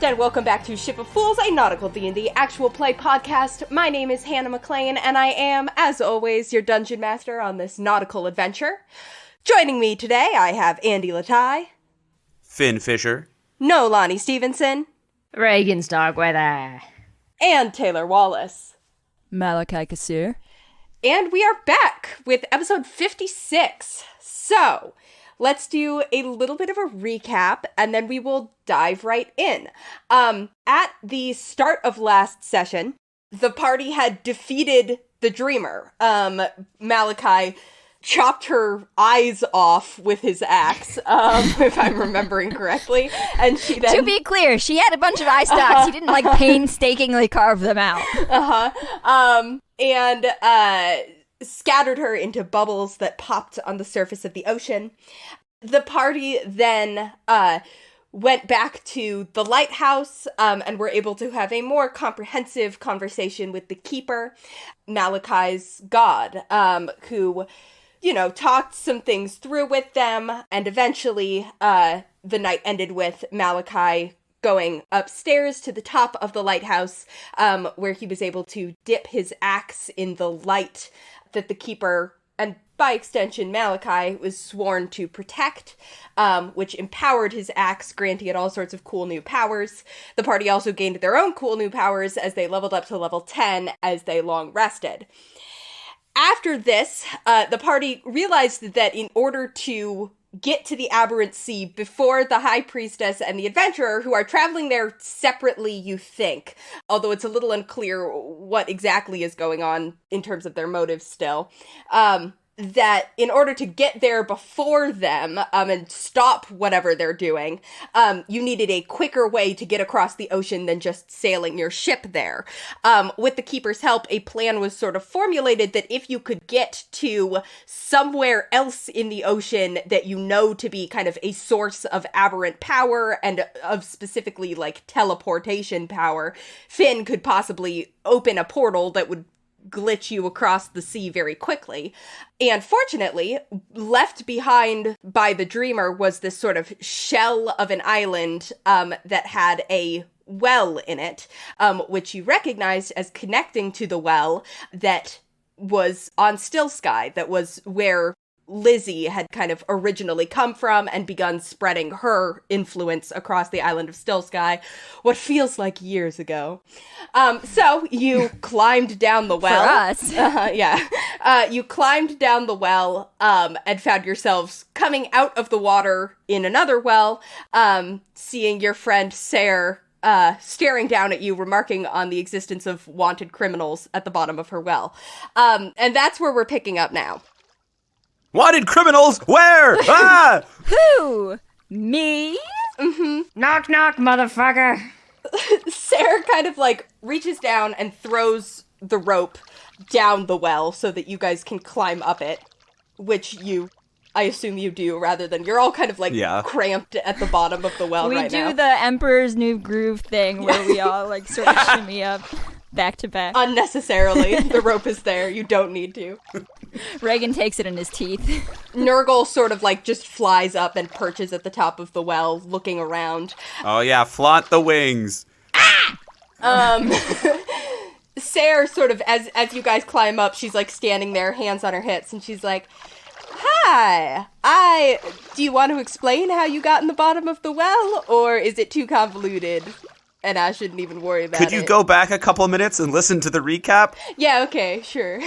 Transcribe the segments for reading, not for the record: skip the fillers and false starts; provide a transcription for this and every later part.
and welcome back to Ship of Fools, a nautical D&D actual play podcast. My name is Hannah McLean, and I am, as always, your dungeon master on this nautical adventure. Joining me today, I have Andy Latai, Finn Fisher, Nolani Stevenson, Regin Starkweather, and Taylor Wallace. Malachi Kasir. And we are back with episode 56. So, let's do a little bit of a recap, and then we will dive right in. At the start of last session, the party had defeated the Dreamer. Malachi chopped her eyes off with his axe, if I'm remembering correctly, and she then... To be clear, she had a bunch of eye stalks. He didn't, painstakingly carve them out. And scattered her into bubbles that popped on the surface of the ocean. The party then went back to the lighthouse and were able to have a more comprehensive conversation with the Keeper, Malachi's god, who, talked some things through with them, and eventually the night ended with Malachi going upstairs to the top of the lighthouse, where he was able to dip his axe in the light that the Keeper, and by extension Malachi, was sworn to protect, which empowered his axe, granting it all sorts of cool new powers. The party also gained their own cool new powers as they leveled up to level 10 as they long rested. After this, the party realized that in order to get to the Aberrant Sea before the High Priestess and the Adventurer, who are traveling there separately, you think, although it's a little unclear what exactly is going on in terms of their motives still, that in order to get there before them, and stop whatever they're doing, you needed a quicker way to get across the ocean than just sailing your ship there. With the Keeper's help, a plan was sort of formulated that if you could get to somewhere else in the ocean that you know to be kind of a source of aberrant power and of specifically, teleportation power, Finn could possibly open a portal that would glitch you across the sea very quickly. And fortunately, left behind by the Dreamer was this sort of shell of an island that had a well in it, which you recognized as connecting to the well that was on Stillsky, that was where Lizzie had kind of originally come from and begun spreading her influence across the island of Stillsky, what feels like years ago. So you climbed down the well. For us. You climbed down the well and found yourselves coming out of the water in another well, seeing your friend Sarah staring down at you, remarking on the existence of wanted criminals at the bottom of her well. And that's where we're picking up now. Wanted criminals? Where? Ah! Who? Me? Mm-hmm. Knock, knock, motherfucker. Sarah kind of reaches down and throws the rope down the well so that you guys can climb up it, which I assume you do, rather than you're all kind of cramped at the bottom of the well right now. We do the Emperor's New Groove thing where we all sort of shimmy up back to back. Unnecessarily. The rope is there. You don't need to. Regin takes it in his teeth. Nurgle sort of just flies up and perches at the top of the well, looking around. Oh yeah, flaunt the wings. Sarah sort of, as you guys climb up, she's standing there, hands on her hips, and she's like, "Hi, do you want to explain how you got in the bottom of the well, or is it too convoluted? And I shouldn't even worry about it." Could you go back a couple minutes and listen to the recap? Yeah, okay, sure.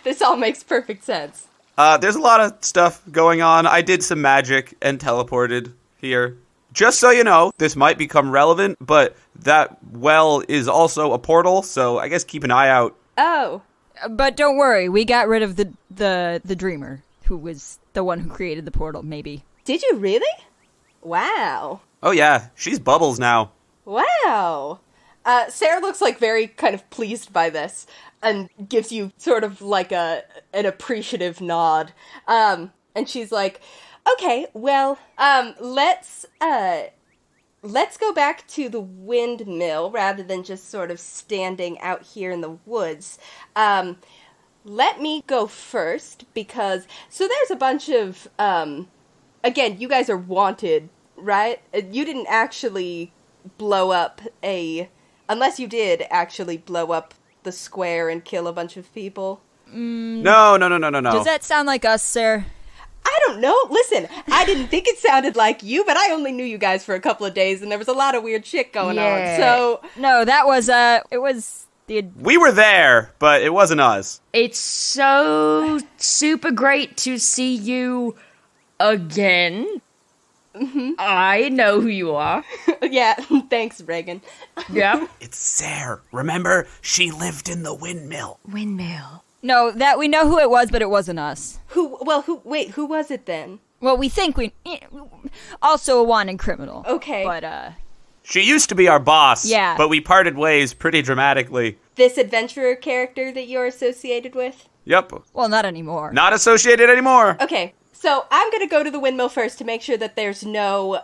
This all makes perfect sense. There's a lot of stuff going on. I did some magic and teleported here. Just so you know, this might become relevant, but that well is also a portal, so I guess keep an eye out. Oh. But don't worry, we got rid of the Dreamer, who was the one who created the portal, maybe. Did you really? Wow. Oh yeah, she's Bubbles now. Wow. Sarah looks very kind of pleased by this and gives you sort of an appreciative nod. And she's like, "Okay, well, let's go back to the windmill rather than just sort of standing out here in the woods. Let me go first because there's a bunch of again, you guys are wanted, right? You didn't actually blow up unless you did actually blow up the square and kill a bunch of people. No. Does that sound like us, sir? I don't know. Listen, I didn't think it sounded like you, but I only knew you guys for a couple of days, and there was a lot of weird shit going on. So no, that was it was the. We were there, but it wasn't us. It's so super great to see you again. Mm-hmm. I know who you are. Yeah, thanks, Regin. Yep. It's Sarah. Remember, she lived in the windmill. Windmill. No, that we know who it was, but it wasn't us. Who was it then? Well, we think also a wanted criminal. Okay. But, She used to be our boss. Yeah. But we parted ways pretty dramatically. This adventurer character that you're associated with? Yep. well, not anymore. Not associated anymore. Okay. So I'm going to go to the windmill first to make sure that there's no,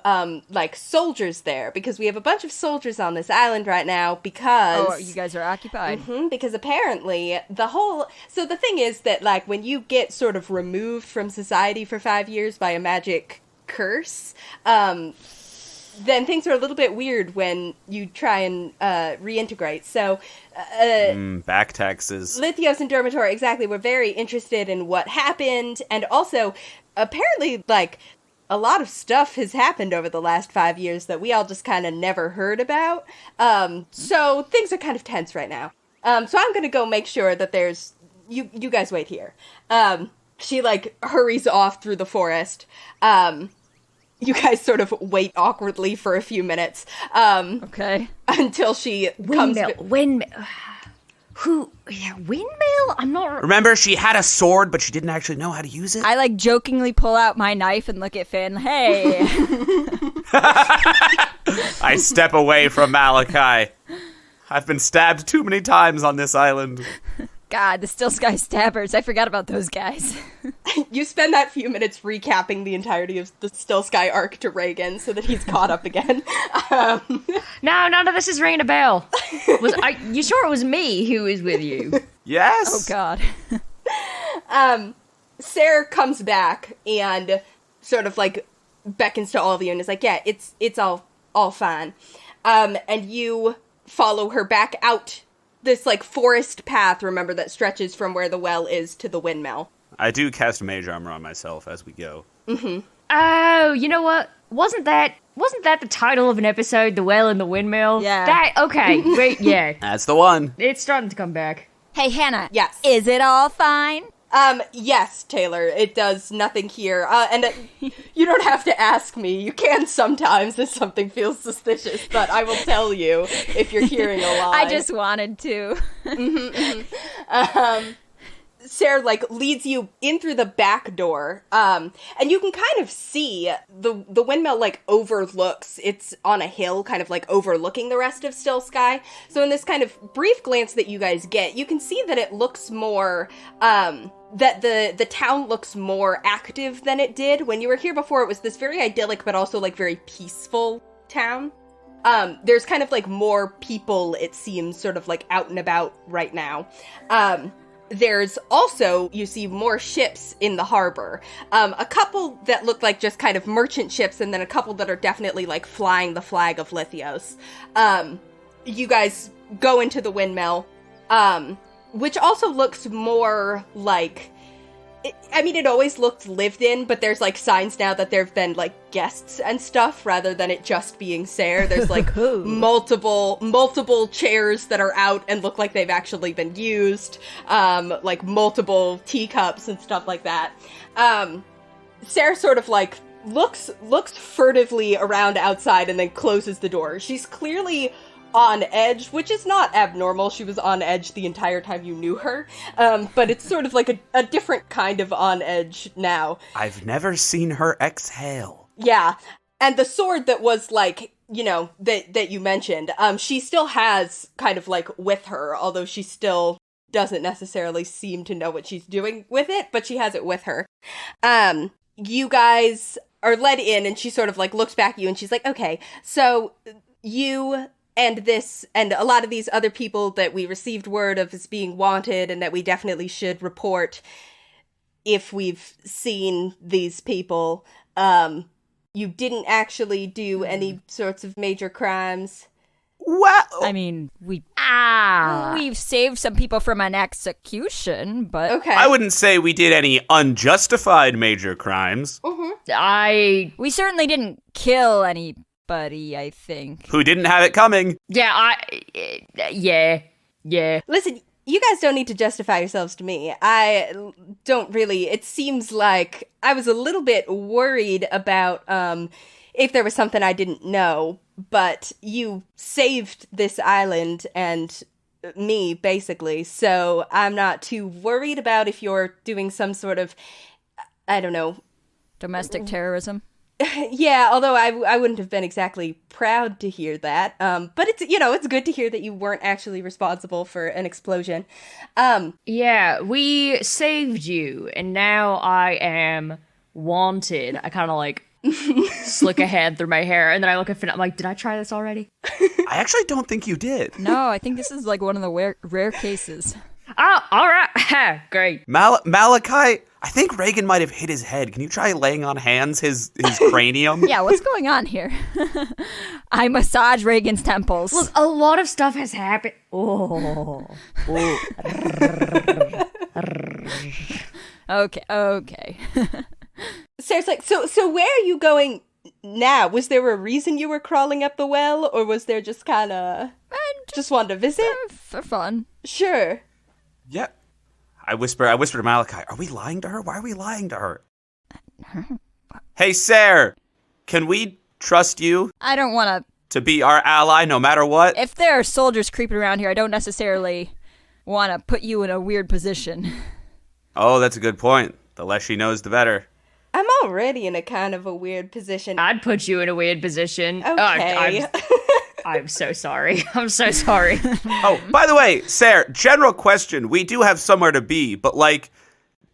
soldiers there. Because we have a bunch of soldiers on this island right now because... Oh, you guys are occupied. Because apparently So the thing is that, like, when you get sort of removed from society for 5 years by a magic curse, then things are a little bit weird when you try and reintegrate. So... back taxes. Lithios and Dormitory, exactly, were very interested in what happened, and also, apparently, like, a lot of stuff has happened over the last 5 years that we all just kind of never heard about. So things are kind of tense right now. So I'm gonna go make sure that there's... You guys wait here. She, like, hurries off through the forest. You guys sort of wait awkwardly for a few minutes. Okay. Until she Windmill. Windmill? I'm not... Remember, she had a sword, but she didn't actually know how to use it? I, like, jokingly pull out my knife and look at Finn. Hey! I step away from Malachi. I've been stabbed too many times on this island. God, the Stillsky stabbers. I forgot about those guys. You spend that few minutes recapping the entirety of the Stillsky arc to Regin so that he's caught up again. No, none of this is ringing a bell. You sure it was me who was with you? Yes? Oh, God. Sarah comes back and sort of, like, beckons to all of you and is like, yeah, it's all fine. And you follow her back out this, like, forest path, remember, that stretches from where the well is to the windmill. I do cast mage armor on myself as we go. Mm-hmm. Oh, you know what? Wasn't that the title of an episode, The Well and the Windmill? Yeah. Okay, wait, yeah. That's the one. It's starting to come back. Hey, Hannah. Yes. Is it all fine? Yes, Taylor, it does nothing here. And you don't have to ask me. You can sometimes if something feels suspicious, but I will tell you if you're hearing a lie. I just wanted to. Sarah, like, leads you in through the back door, and you can kind of see the windmill, like, overlooks, it's on a hill, kind of, like, overlooking the rest of Stillsky. So in this kind of brief glance that you guys get, you can see that it looks more, that the town looks more active than it did. When you were here before, it was this very idyllic, but also, like, very peaceful town. There's kind of, like, more people, it seems, sort of, like, out and about right now. There's also, you see more ships in the harbor. A couple that look like just kind of merchant ships, and then a couple that are definitely, like, flying the flag of Lithios. You guys go into the windmill, which also looks more like... it always looked lived in, but there's, like, signs now that there have been, like, guests and stuff, rather than it just being Sarah. There's, like, multiple chairs that are out and look like they've actually been used, like, multiple teacups and stuff like that. Sarah sort of, like, looks furtively around outside and then closes the door. She's clearly on edge, which is not abnormal. She was on edge the entire time you knew her, but it's sort of like a different kind of on edge now. I've never seen her exhale. Yeah, and the sword that was, like, you know, that you mentioned, she still has kind of, like, with her, although she still doesn't necessarily seem to know what she's doing with it, but she has it with her. You guys are led in, and she sort of, like, looks back at you, and she's like, okay, so you... and a lot of these other people that we received word of as being wanted and that we definitely should report if we've seen these people, you didn't actually do any sorts of major crimes. Well, I mean, we've saved some people from an execution, but Okay. I wouldn't say we did any unjustified major crimes. we certainly didn't kill anybody, I think. Who didn't have it coming. Yeah, Listen, you guys don't need to justify yourselves to me. I don't really. It seems like I was a little bit worried about if there was something I didn't know, but you saved this island and me, basically, so I'm not too worried about if you're doing some sort of, I don't know. Domestic terrorism? Yeah, although I wouldn't have been exactly proud to hear that. But it's good to hear that you weren't actually responsible for an explosion. yeah, we saved you, and now I am wanted. I kind of like slick a hand through my hair, and then I look at Finn. I'm like, did I try this already? I actually don't think you did. No, I think this is like one of the rare cases. Oh, all right, great. Malachi, I think Regin might have hit his head. Can you try laying on hands his cranium? Yeah, what's going on here? I massage Reagan's temples. Look, a lot of stuff has happened. Oh. Okay. Sarah's like, so where are you going now? Was there a reason you were crawling up the well, or was there just kind of just wanted to visit? For fun. Sure. Yeah. I whisper to Malachi, are we lying to her? Why are we lying to her? Hey, Sarah, can we trust you I don't want to be our ally no matter what? If there are soldiers creeping around here, I don't necessarily want to put you in a weird position. Oh, that's a good point. The less she knows, the better. I'm already in a kind of a weird position. I'd put you in a weird position. Okay. I'm so sorry. I'm so sorry. Oh, by the way, Sarah, general question. We do have somewhere to be, but, like,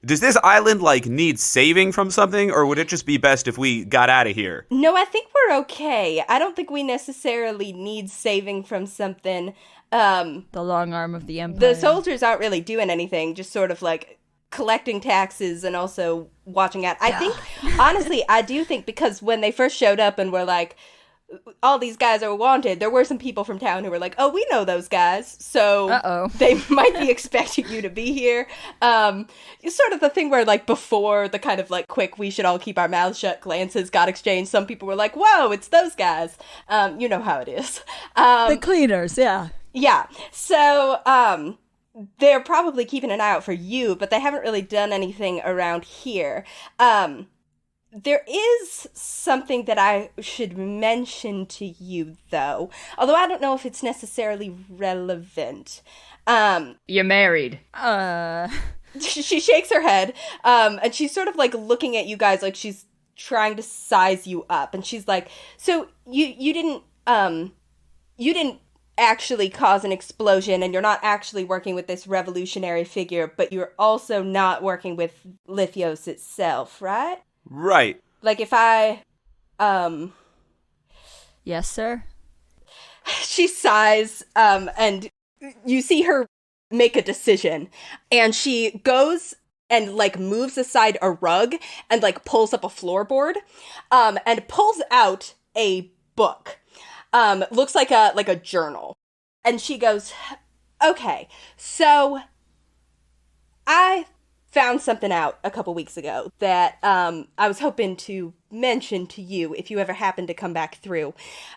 does this island, like, need saving from something, or would it just be best if we got out of here? No, I think we're okay. I don't think we necessarily need saving from something. The long arm of the empire. The soldiers aren't really doing anything, just sort of, like, collecting taxes and also watching out. I think, honestly, I do think because when they first showed up and were like, all these guys are wanted, there were some people from town who were like, oh, we know those guys, so they might be expecting you to be here. It's sort of the thing where, like, before the kind of, like, quick, we should all keep our mouths shut glances got exchanged, some people were like, whoa, it's those guys. You know how it is. The cleaners, yeah. Yeah, so, they're probably keeping an eye out for you, but they haven't really done anything around here. There is something that I should mention to you, though. Although I don't know if it's necessarily relevant. You're married. She shakes her head, and she's sort of, like, looking at you guys like she's trying to size you up. And she's like, so you didn't actually cause an explosion, and you're not actually working with this revolutionary figure, but you're also not working with Lithios itself, right? Right. Like, if I, Yes, sir? She sighs, and you see her make a decision, and she goes and, like, moves aside a rug and, like, pulls up a floorboard, and pulls out a book. Looks like a journal. And she goes, okay, so I found something out a couple weeks ago that I was hoping to mention to you if you ever happen to come back through.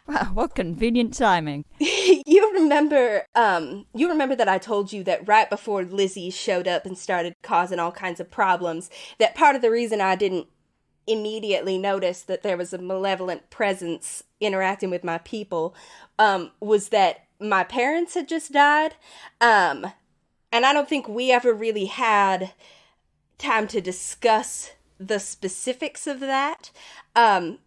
Wow, what convenient timing. You remember that I told you that right before Lizzie showed up and started causing all kinds of problems, that part of the reason I didn't immediately notice that there was a malevolent presence interacting with my people was that my parents had just died, and I don't think we ever really had time to discuss the specifics of that,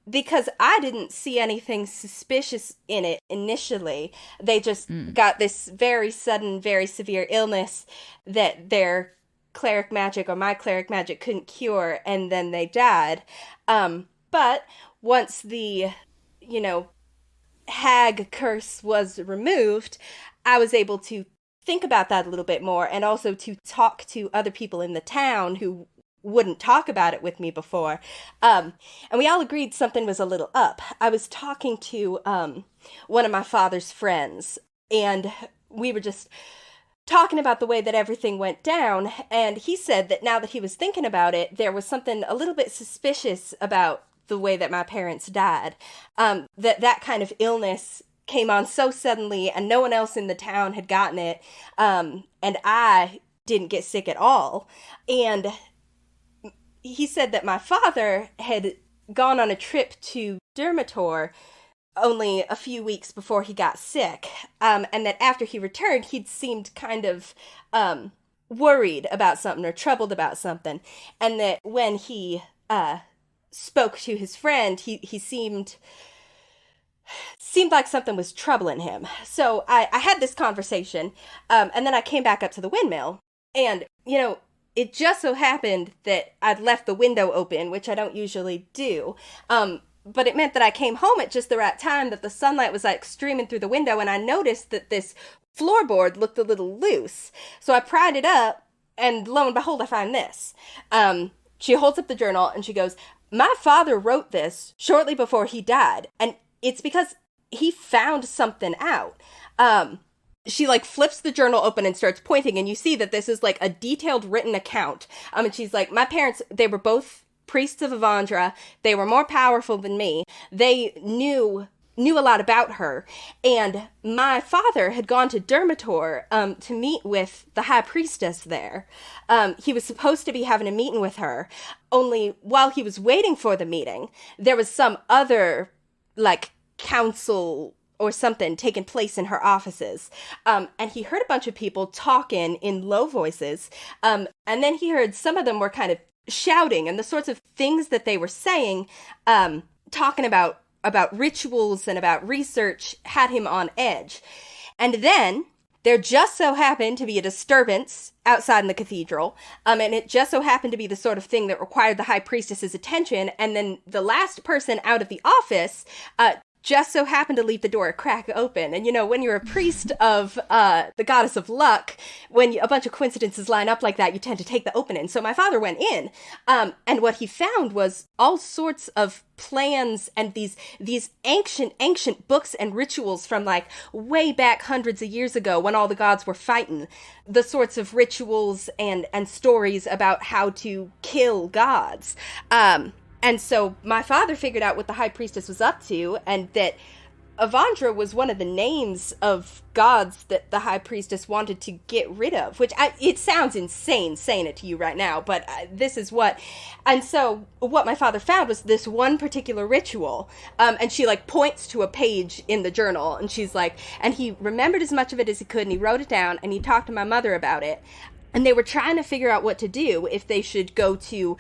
because I didn't see anything suspicious in it initially. They just got this very sudden, very severe illness that their cleric magic or my cleric magic couldn't cure, and then they died. But once the, hag curse was removed, I was able to think about that a little bit more, and also to talk to other people in the town who wouldn't talk about it with me before. And we all agreed something was a little up. I was talking to one of my father's friends, and we were just talking about the way that everything went down, and he said that now that he was thinking about it, there was something a little bit suspicious about the way that my parents died. That kind of illness came on so suddenly, and no one else in the town had gotten it, and I didn't get sick at all. And he said that my father had gone on a trip to Dermator only a few weeks before he got sick, and that after he returned, he'd seemed kind of worried about something or troubled about something, and that when he spoke to his friend, he seemed like something was troubling him. So I had this conversation, and then I came back up to the windmill, and, you know, it just so happened that I'd left the window open, which I don't usually do, but it meant that I came home at just the right time, that the sunlight was like streaming through the window, and I noticed that this floorboard looked a little loose. So I pried it up, and lo and behold, I find this. She holds up the journal, and she goes, "My father wrote this shortly before he died, and it's because he found something out." She like flips the journal open and starts pointing, and you see that this is like a detailed written account. And she's like, "My parents, they were both priests of Avandra. They were more powerful than me. They knew a lot about her. And my father had gone to Dermator to meet with the high priestess there. He was supposed to be having a meeting with her. Only while he was waiting for the meeting, there was some other like council or something taking place in her offices. And he heard a bunch of people talking in low voices. And then he heard some of them were kind of shouting, and the sorts of things that they were saying, talking about rituals and about research, had him on edge. And then there just so happened to be a disturbance outside in the cathedral, and it just so happened to be the sort of thing that required the high priestess's attention, and then the last person out of the office just so happened to leave the door a crack open. And, you know, when you're a priest of the goddess of luck, when a bunch of coincidences line up like that, you tend to take the opening. So my father went in, and what he found was all sorts of plans and these ancient books and rituals from, like, way back hundreds of years ago when all the gods were fighting. The sorts of rituals and stories about how to kill gods. And so my father figured out what the high priestess was up to, and that Avandra was one of the names of gods that the high priestess wanted to get rid of, which it sounds insane saying it to you right now, but this is what. And so what my father found was this one particular ritual, and she like points to a page in the journal, and she's like, and he remembered as much of it as he could, and he wrote it down, and he talked to my mother about it, and they were trying to figure out what to do, if they should go to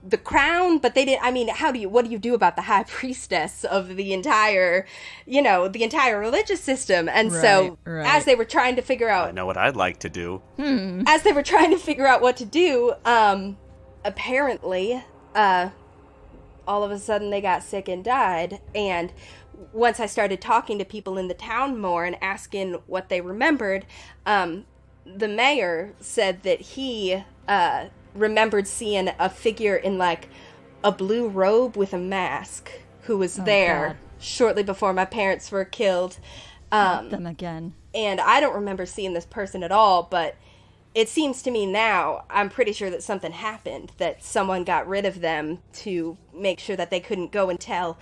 the crown, but they didn't. I mean, what do you do about the high priestess of the entire, the entire religious system? And so as they were trying to figure out, I know what I'd like to do. As they were trying to figure out what to do, apparently, all of a sudden they got sick and died. And once I started talking to people in the town more and asking what they remembered, the mayor said that he, remembered seeing a figure in like a blue robe with a mask who was there shortly before my parents were killed. Not them again. And I don't remember seeing this person at all, but it seems to me now, I'm pretty sure that something happened, that someone got rid of them to make sure that they couldn't go and tell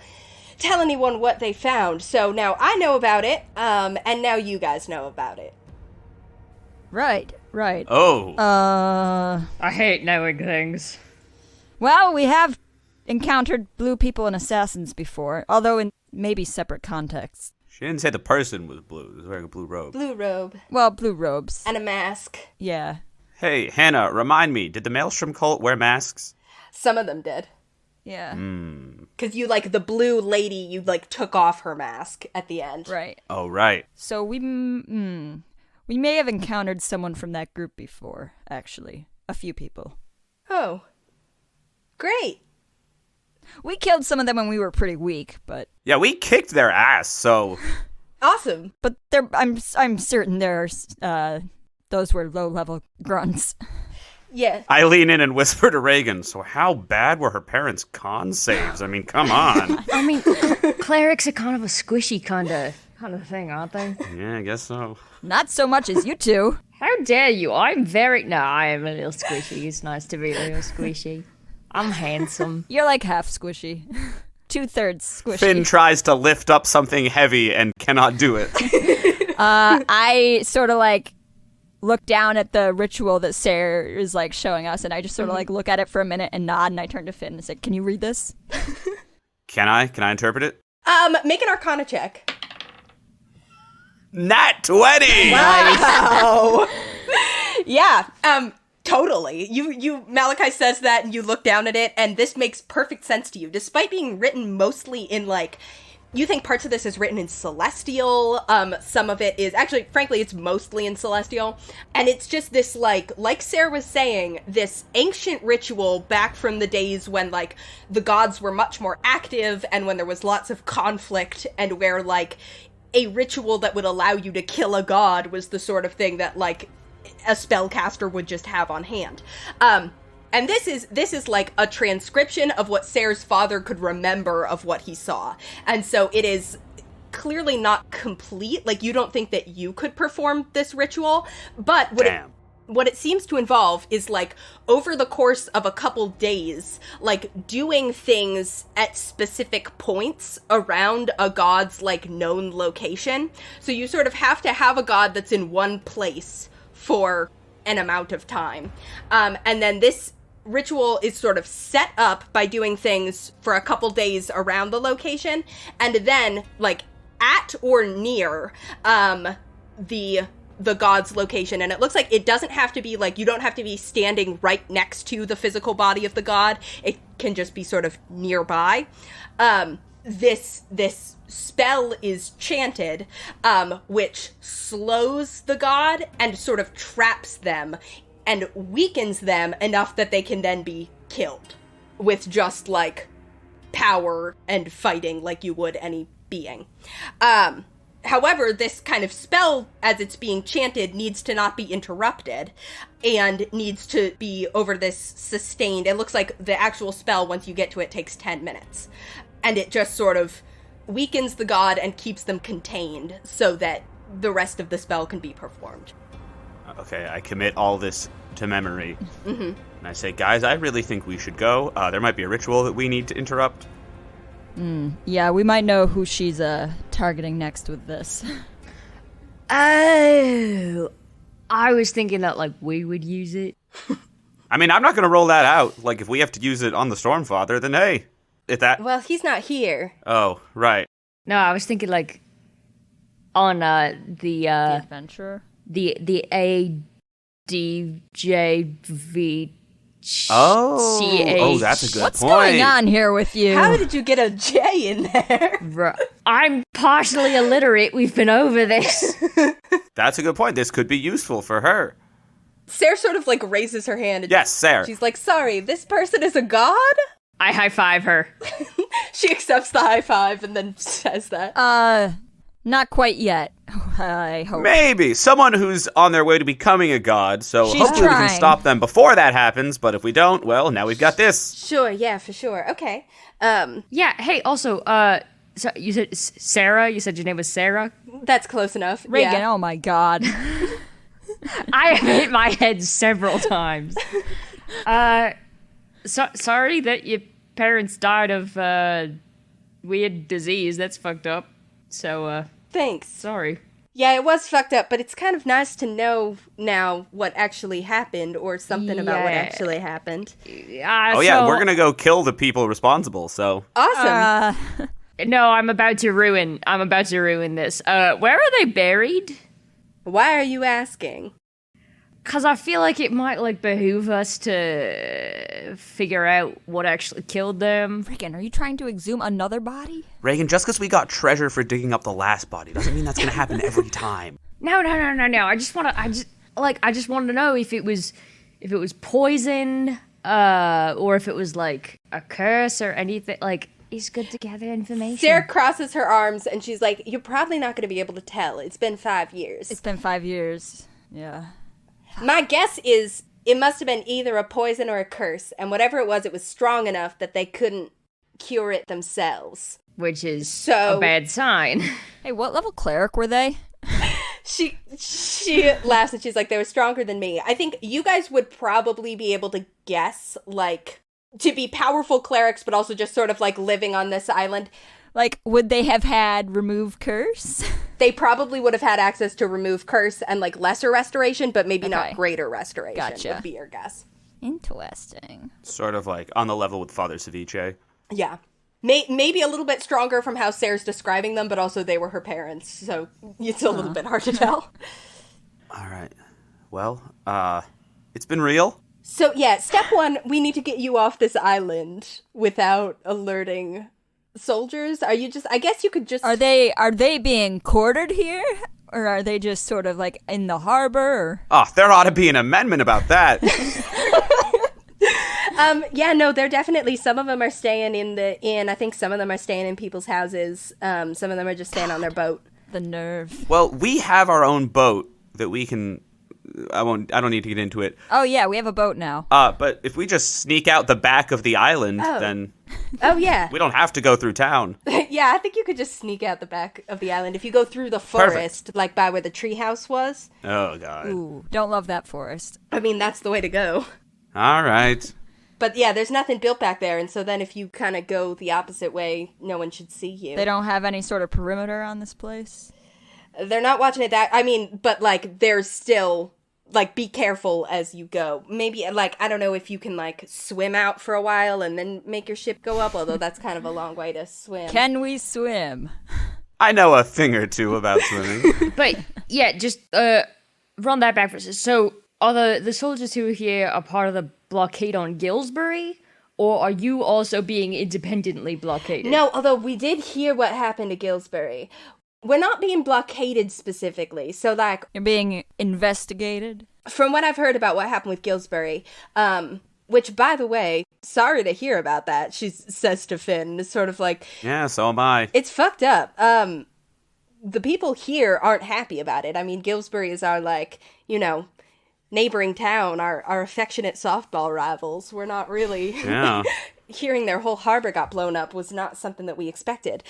anyone what they found. So now I know about it, and now you guys know about it. Right. Oh. I hate knowing things. Well, we have encountered blue people and assassins before, although in maybe separate contexts. She didn't say the person was blue. He was wearing a blue robe. Blue robe. Well, blue robes. And a mask. Yeah. Hey, Hannah, remind me, did the Maelstrom cult wear masks? Some of them did. Yeah. Because you, like, the blue lady, you, like, took off her mask at the end. Right. Oh, right. So we may have encountered someone from that group before, actually. A few people. Oh. Great. We killed some of them when we were pretty weak, but... Yeah, we kicked their ass, so... Awesome. But I'm certain those were low-level grunts. Yeah. I lean in and whisper to Regin, so how bad were her parents' con saves? I mean, come on. I mean, clerics are kind of a squishy kind of thing, aren't they? Yeah, I guess so. Not so much as you two. How dare you? I am a little squishy. It's nice to be a little squishy. I'm handsome. You're like half squishy. 2/3 squishy. Finn tries to lift up something heavy and cannot do it. I sort of like look down at the ritual that Sarah is like showing us, and I just sort of like look at it for a minute and nod, and I turn to Finn and say, "Can you read this?" Can I interpret it? Make an Arcana check. Nat 20! Wow. Yeah. Totally. You Malachi says that and you look down at it and this makes perfect sense to you. Despite being written mostly in like, you think parts of this is written in Celestial, some of it is, actually, frankly, it's mostly in Celestial, and it's just this, like Sarah was saying, this ancient ritual back from the days when, like, the gods were much more active, and when there was lots of conflict, and where, like, a ritual that would allow you to kill a god was the sort of thing that, like, a spellcaster would just have on hand. And this is like a transcription of what Sarah's father could remember of what he saw. And so it is clearly not complete. Like, you don't think that you could perform this ritual, but what it seems to involve is, like, over the course of a couple days, like, doing things at specific points around a god's, like, known location. So you sort of have to have a god that's in one place for an amount of time. And then this ritual is sort of set up by doing things for a couple days around the location, and then, like, at or near the god's location. And it looks like it doesn't have to be, like, you don't have to be standing right next to the physical body of the god. It can just be sort of nearby. This spell is chanted, which slows the god and sort of traps them and weakens them enough that they can then be killed with just, like, power and fighting like you would any being. However, this kind of spell, as it's being chanted, needs to not be interrupted and needs to be over this sustained. It looks like the actual spell, once you get to it, takes 10 minutes. And it just sort of weakens the god and keeps them contained so that the rest of the spell can be performed. Okay, I commit all this to memory. Mm-hmm. And I say, guys, I really think we should go. There might be a ritual that we need to interrupt. Yeah, we might know who she's targeting next with this. Oh, I was thinking that, like, we would use it. I mean, I'm not going to roll that out. Like, if we have to use it on the Stormfather, then hey. If that... Well, he's not here. Oh, right. No, I was thinking, like, on the adventurer? The ADJV. Oh, that's a good What's point. going on here with you? How did you get a J in there? I'm partially illiterate. We've been over this. That's a good point. This could be useful for her. Sarah sort of, like, raises her hand. And yes, Sarah. She's like, sorry, this person is a god? I high-five her. She accepts the high five and then says that. Not quite yet, I hope. Maybe. Someone who's on their way to becoming a god, so She's hopefully we trying. can stop them before that happens, but if we don't, well, now we've got this. Sure, yeah, for sure. Okay. Yeah, hey, also, so you said Sarah? You said your name was Sarah? That's close enough. Regin, yeah. oh my god. I have hit my head several times. Sorry that your parents died of weird disease. That's fucked up. So, Thanks. sorry. Yeah, it was fucked up, but it's kind of nice to know now what actually happened, or something about what Yeah. actually happened. Oh yeah, we're gonna go kill the people responsible, so... Awesome. No, I'm about to ruin this. Where are they buried? Why are you asking? Because I feel like it might, like, behoove us to figure out what actually killed them. Regin, are you trying to exhume another body? Regin, just because we got treasure for digging up the last body doesn't mean that's gonna happen every time. No. I just want to know if it was poison, or if it was, like, a curse or anything. Like, it's good to gather information. Sarah crosses her arms and she's like, you're probably not going to be able to tell. It's been 5 years. It's been 5 years. Yeah. My guess is it must have been either a poison or a curse, and whatever it was strong enough that they couldn't cure it themselves. Which is So- a bad sign. Hey, what level cleric were they? She laughs and she's like, they were stronger than me. I think you guys would probably be able to guess, like, to be powerful clerics, but also just sort of, like, living on this island. Like, would they have had remove curse? They probably would have had access to remove curse and, like, lesser restoration, but maybe Okay. not greater restoration, Gotcha. would be your guess. Interesting. Sort of like on the level with Father Ceviche. Yeah. Maybe a little bit stronger from how Sarah's describing them, but also they were her parents, so it's a little bit hard to tell. All right. Well, it's been real. So, yeah, step one, we need to get you off this island without alerting soldiers. Are you just, I guess you could just... Are they being quartered here? Or are they just sort of like in the harbor? Or... Oh, there ought to be an amendment about that. Yeah, no, they're definitely, some of them are staying in the inn. I think some of them are staying in people's houses. Some of them are just staying on their boat. The nerve. Well, we have our own boat that we can... I don't need to get into it. Oh yeah, we have a boat now. But if we just sneak out the back of the island, then Oh, yeah. we don't have to go through town. Yeah, I think you could just sneak out the back of the island. If you go through the forest, like by where the treehouse was, Oh, God. Ooh, don't love that forest. I mean, that's the way to go. All right. But yeah, there's nothing built back there, and so then if you kind of go the opposite way, no one should see you. They don't have any sort of perimeter on this place? They're not watching it that, I mean, but like, there's still, like, be careful as you go. Maybe, like, I don't know if you can, like, swim out for a while and then make your ship go up, although that's kind of a long way to swim. Can we swim? I know a thing or two about swimming. But yeah, just run that back for a second. So are the soldiers who are here a part of the blockade on Gillsbury? Or are you also being independently blockaded? No, although we did hear what happened to Gillsbury. We're not being blockaded specifically, so, like, You're being investigated? from what I've heard about what happened with Gillsbury, which, by the way, sorry to hear about that, she says to Finn. It's sort of like, Yeah, so am I. it's fucked up. The people here aren't happy about it. I mean, Gillsbury is our, like, you know, neighboring town, our affectionate softball rivals. We're not really... Yeah. Hearing their whole harbor got blown up was not something that we expected.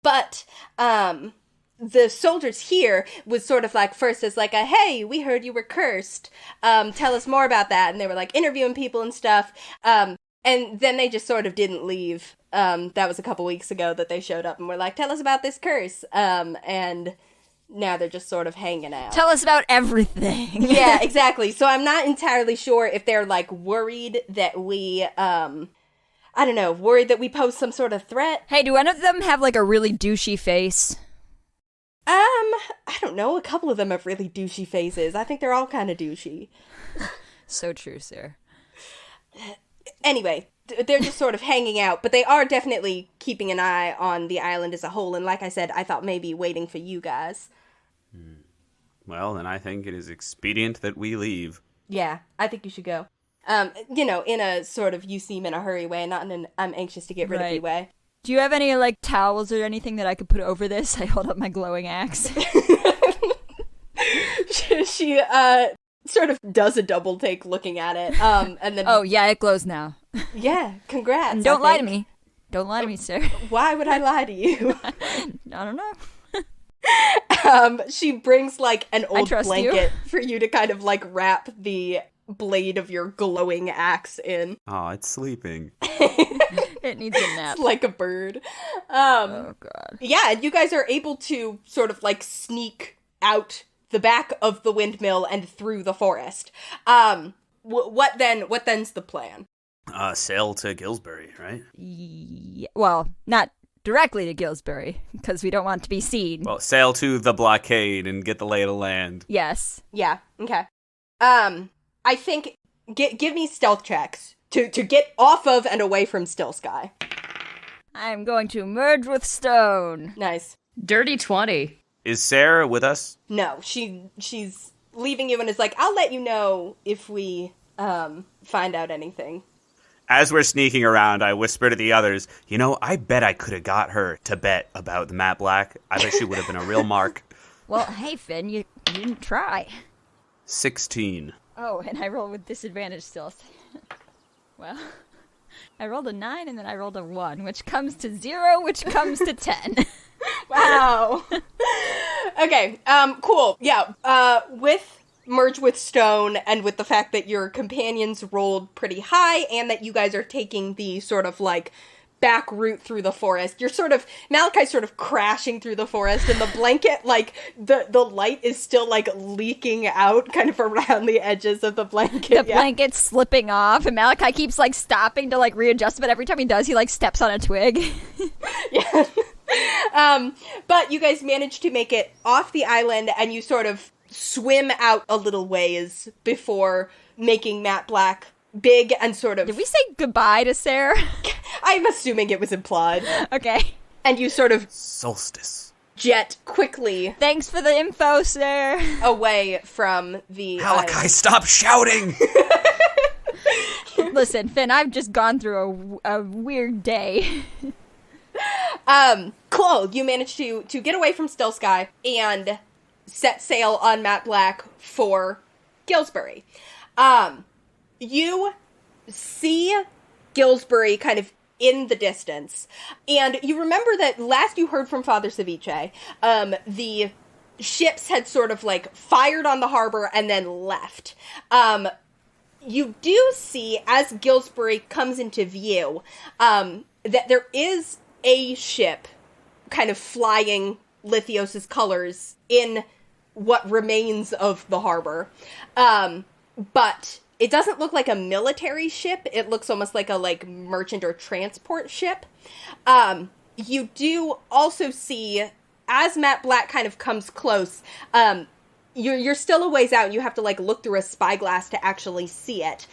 But the soldiers here was sort of like, first as like a, hey, we heard you were cursed. Tell us more about that. And they were like interviewing people and stuff. And then they just sort of didn't leave. That was a couple weeks ago that they showed up and were like, tell us about this curse. And now they're just sort of hanging out. Tell us about everything. Yeah, exactly. So I'm not entirely sure if they're like worried that we, I don't know, worried that we pose some sort of threat. Hey, do any of them have like a really douchey face? I don't know. A couple of them have really douchey faces. I think they're all kind of douchey. So true, sir. Anyway, they're just sort of hanging out, but they are definitely keeping an eye on the island as a whole. And like I said, I thought maybe waiting for you guys. Well, then I think it is expedient that we leave. Yeah, I think you should go. You know, in a sort of you seem in a hurry way, not in an I'm anxious to get rid of you way. Do you have any like towels or anything that I could put over this? I hold up my glowing axe. she sort of does a double take looking at it. And then Oh yeah, it glows now. yeah, congrats. And don't I lie to think. me. Don't lie to me, sir. Why would I lie to you? I don't know. She brings like an old trust blanket for you to kind of like wrap the blade of your glowing axe in. Oh, it's sleeping. It needs a nap. Like a bird. Oh god. Yeah, and you guys are able to sort of like sneak out the back of the windmill and through the forest. What then's the plan? Sail to Gillsbury, right? Yeah, well, not directly to Gillsbury, because we don't want to be seen. Well, sail to the blockade and get the lay of the land. Yes. Yeah, okay. I think give me stealth checks to get off of and away from Stillsky. I'm going to merge with stone. Nice. Dirty 20. Is Sarah with us? No, she's leaving you and is like, I'll let you know if we find out anything. As we're sneaking around, I whisper to the others, you know, I bet I could have got her to bet about the Matte Black. I bet she would have been a real mark. Well, hey, Finn, you didn't try. 16. Oh, and I roll with disadvantage still. Well, I rolled a 9 and then I rolled a 1, which comes to 0, which comes to 10. Wow. Okay, cool. Yeah, with Merge with Stone and with the fact that your companions rolled pretty high and that you guys are taking the sort of like back route through the forest, you're sort of, Malachi's sort of crashing through the forest, and the blanket, like, the light is still, like, leaking out kind of around the edges of the blanket. The blanket's slipping off, and Malachi keeps, like, stopping to, like, readjust, but every time he does, he, like, steps on a twig. Yeah. But you guys manage to make it off the island, and you sort of swim out a little ways before making Matt Black big and sort of... Did we say goodbye to Sarah? I'm assuming it was implied. Okay. And you sort of... Solstice. Jet quickly... Thanks for the info, Sarah. ...away from the... Malachi, stop shouting! Listen, Finn, I've just gone through a weird day. Cool. You managed to get away from Stillsky and set sail on Matt Black for Gillsbury. You see Gillsbury kind of in the distance, and you remember that last you heard from Father Ceviche, the ships had sort of like fired on the harbor and then left. You do see, as Gillsbury comes into view, that there is a ship kind of flying Lithios's colors in what remains of the harbor. But it doesn't look like a military ship. It looks almost like a merchant or transport ship. You do also see, as Matt Black kind of comes close, you're still a ways out. You have to look through a spyglass to actually see it.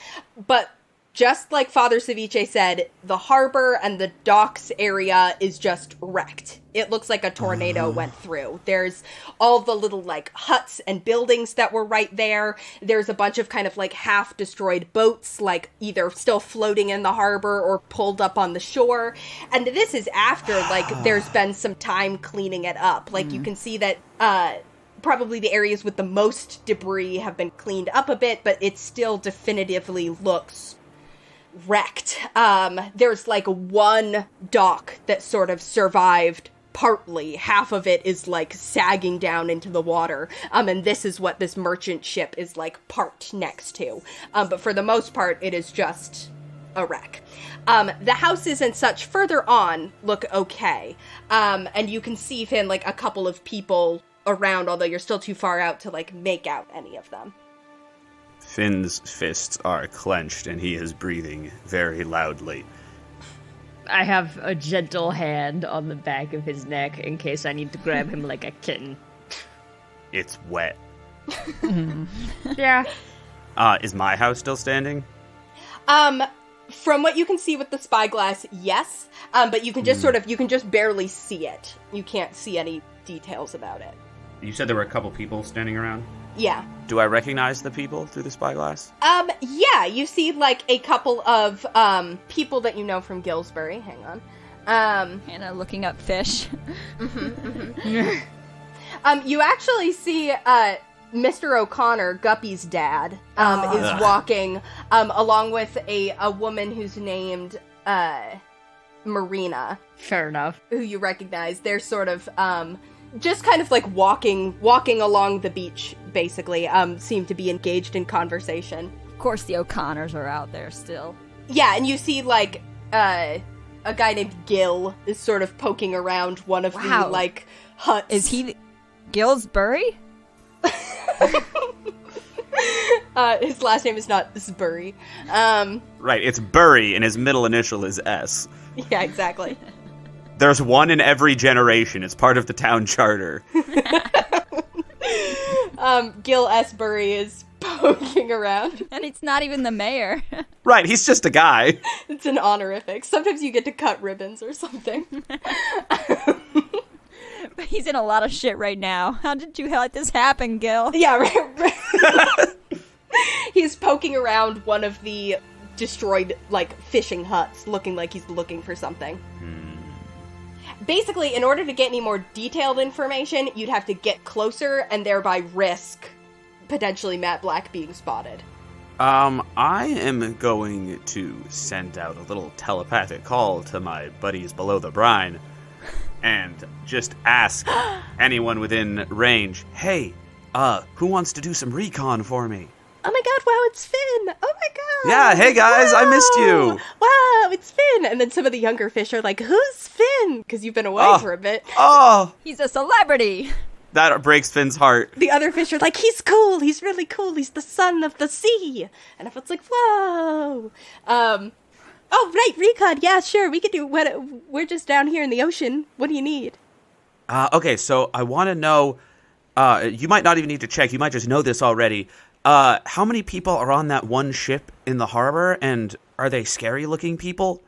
But just like Father Ceviche said, the harbor and the docks area is just wrecked. It looks like a tornado went through. There's all the little, huts and buildings that were right there. There's a bunch of kind of, half-destroyed boats, either still floating in the harbor or pulled up on the shore. And this is after, there's been some time cleaning it up. You can see that, probably the areas with the most debris have been cleaned up a bit, but it still definitively looks wrecked. There's one dock that sort of survived partly. Half of it is sagging down into the water. And this is what this merchant ship is parked next to. But for the most part, it is just a wreck. The houses and such further on look okay. And you can see, Finn, a couple of people around, although you're still too far out to make out any of them. Finn's fists are clenched, and he is breathing very loudly. I have a gentle hand on the back of his neck in case I need to grab him like a kitten. It's wet. Yeah. Is my house still standing? From what you can see with the spyglass, yes. But you can just you can just barely see it. You can't see any details about it. You said there were a couple people standing around? Yeah. Do I recognize the people through the spyglass? Yeah, you see, a couple of, people that you know from Gillsbury. Hang on. Hannah looking up fish. You actually see, Mr. O'Connor, Guppy's dad, is walking, along with a woman who's named, Marina. Fair enough. Who you recognize. They're sort of, just kind of walking along the beach, basically, seem to be engaged in conversation. Of course the O'Connors are out there still. Yeah, and you see, a guy named Gil is sort of poking around one of the, huts. Is he Gillsbury? His last name is not Sbury. Right, it's Burry, and his middle initial is S. Yeah, exactly. There's one in every generation. It's part of the town charter. Gil Esbury is poking around. And it's not even the mayor. Right, he's just a guy. It's an honorific. Sometimes you get to cut ribbons or something. But he's in a lot of shit right now. How did you let this happen, Gil? Yeah, right. He's poking around one of the destroyed, fishing huts, looking like he's looking for something. Basically, in order to get any more detailed information, you'd have to get closer and thereby risk potentially Matt Black being spotted. I am going to send out a little telepathic call to my buddies below the brine and just ask anyone within range, hey, who wants to do some recon for me? Oh my god, wow, it's Finn! Oh my god! Yeah, hey guys, I missed you! Wow, it's Finn! And then some of the younger fish are like, who's Finn? Because you've been away for a bit. Oh! He's a celebrity! That breaks Finn's heart. The other fish are like, he's cool, he's really cool, he's the son of the sea! And everyone's like, whoa! Oh, right, recon, yeah, sure, we could do what, we're just down here in the ocean. What do you need? Okay, so I want to know, you might not even need to check, you might just know this already. How many people are on that one ship in the harbor, and are they scary-looking people?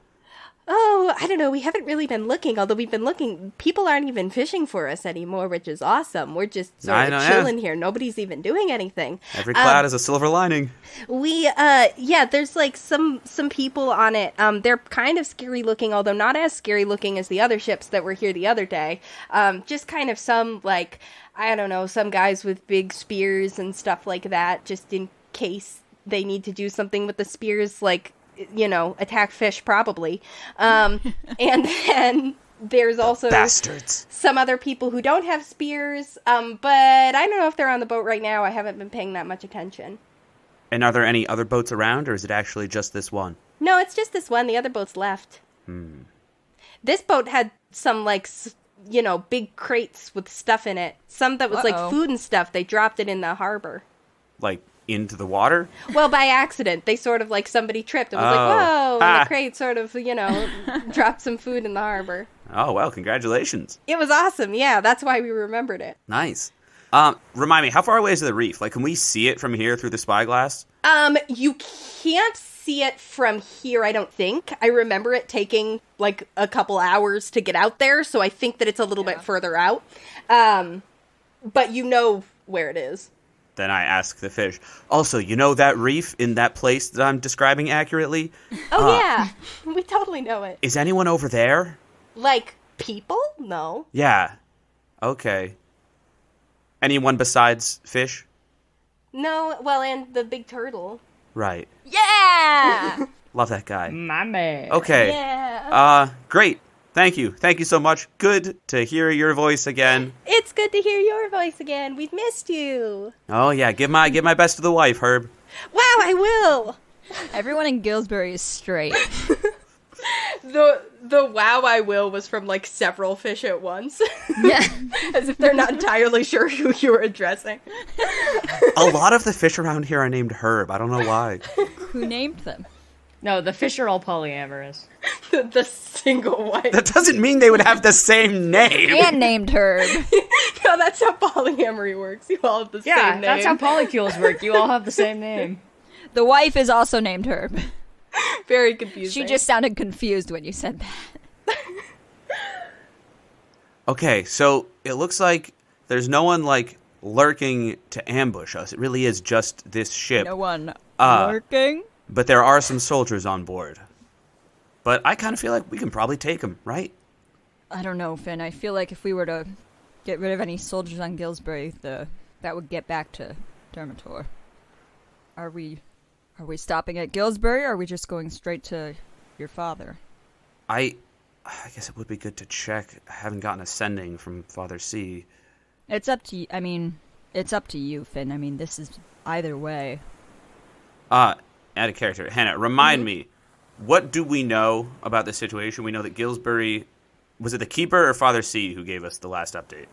Oh, I don't know, we haven't really been looking, although we've been looking. People aren't even fishing for us anymore, which is awesome. We're just sort of chilling here. Nobody's even doing anything. Every cloud has a silver lining. There's like some people on it. They're kind of scary looking, although not as scary looking as the other ships that were here the other day. Just kind of some, like, I don't know, some guys with big spears and stuff like that, just in case they need to do something with the spears, like, you know, attack fish probably. And then there's also bastards. Some other people who don't have spears, but I don't know if they're on the boat right now. I haven't been paying that much attention. And are there any other boats around, or is it actually just this one? No, it's just this one. The other boat's left. This boat had some, like, you know, big crates with stuff in it. Some that was like food and stuff. They dropped it in the harbor. Like, into the water? Well, by accident. They sort of, like, somebody tripped and was like, whoa, and the crate sort of, you know, dropped some food in the harbor. Oh, well, congratulations. It was awesome, yeah. That's why we remembered it. Nice. Remind me, how far away is the reef? Like, can we see it from here through the spyglass? You can't see it from here, I don't think. I remember it taking, like, a couple hours to get out there, so I think that it's a little bit further out. But you know where it is. Then I ask the fish, also, you know that reef in that place that I'm describing accurately? Oh, yeah. We totally know it. Is anyone over there? Like, people? No. Yeah. Okay. Anyone besides fish? No, well, and the big turtle. Right. Yeah! Love that guy. My man. Okay. Yeah. Great. Thank you. Thank you so much. Good to hear your voice again. It's good to hear your voice again. We've missed you. Oh, yeah. Give my best to the wife, Herb. Wow, I will. Everyone in Gillsbury is straight. The wow, I will was from, like, several fish at once. Yeah. As if they're not entirely sure who you were addressing. A lot of the fish around here are named Herb. I don't know why. Who named them? No, the fish are all polyamorous. The single wife. That doesn't mean they would have the same name. And named Herb. No, that's how polyamory works. You all have the same name. Yeah, that's how polycules work. You all have the same name. The wife is also named Herb. Very confusing. She just sounded confused when you said that. Okay, so it looks like there's no one, like, lurking to ambush us. It really is just this ship. No one lurking? But there are some soldiers on board. But I kind of feel like we can probably take them, right? I don't know, Finn. I feel like if we were to get rid of any soldiers on Gillsbury, that would get back to Dermator. Are we stopping at Gillsbury, or are we just going straight to your father? I guess it would be good to check. I haven't gotten a sending from Father C. It's up to you. I mean, it's up to you, Finn. I mean, this is either way. Out of character. Hannah, remind me, what do we know about the situation? We know that Gillsbury, was it the Keeper or Father C who gave us the last update?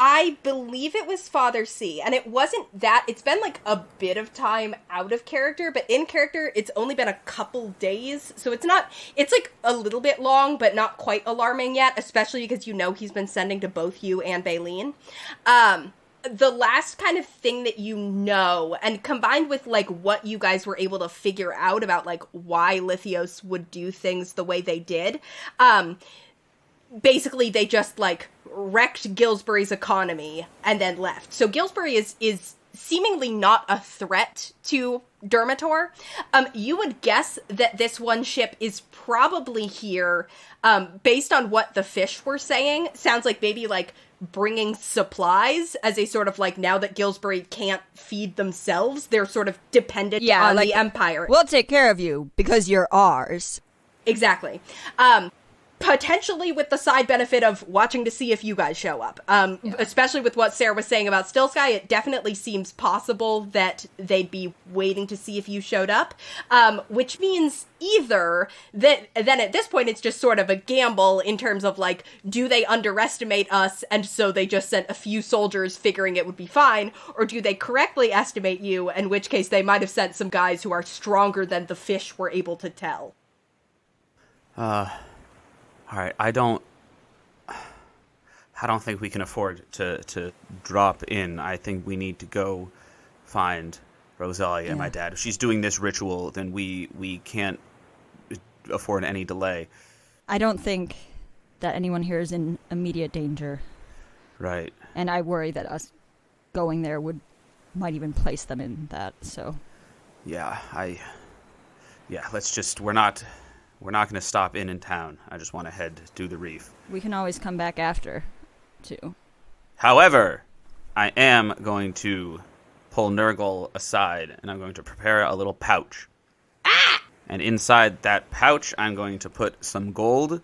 I believe it was Father C, and it wasn't that. It's been, like, a bit of time out of character, but in character, it's only been a couple days, so it's, like, a little bit long, but not quite alarming yet, especially because you know he's been sending to both you and Baleen. The last kind of thing that you know, and combined with, like, what you guys were able to figure out about, like, why Lithios would do things the way they did, basically they just, like, wrecked Gillsbury's economy and then left. So Gillsbury is seemingly not a threat to Dermator. You would guess that this one ship is probably here, based on what the fish were saying. Sounds like maybe, like, bringing supplies as a sort of, like, now that Gillsbury can't feed themselves, they're sort of dependent on the Empire. We'll take care of you because you're ours. Exactly. Potentially with the side benefit of watching to see if you guys show up. Especially with what Sarah was saying about Stillsky, it definitely seems possible that they'd be waiting to see if you showed up. Which means either that then at this point it's just sort of a gamble in terms of, like, do they underestimate us and so they just sent a few soldiers figuring it would be fine, or do they correctly estimate you, in which case they might have sent some guys who are stronger than the fish were able to tell. All right, I don't think we can afford to drop in. I think we need to go find Rosalia and my dad. If she's doing this ritual, then we can't afford any delay. I don't think that anyone here is in immediate danger. Right. And I worry that us going there might even place them in that, so. Yeah, let's just, we're not going to stop in town. I just want to head to the reef. We can always come back after, too. However, I am going to pull Nurgle aside, and I'm going to prepare a little pouch. And inside that pouch, I'm going to put some gold,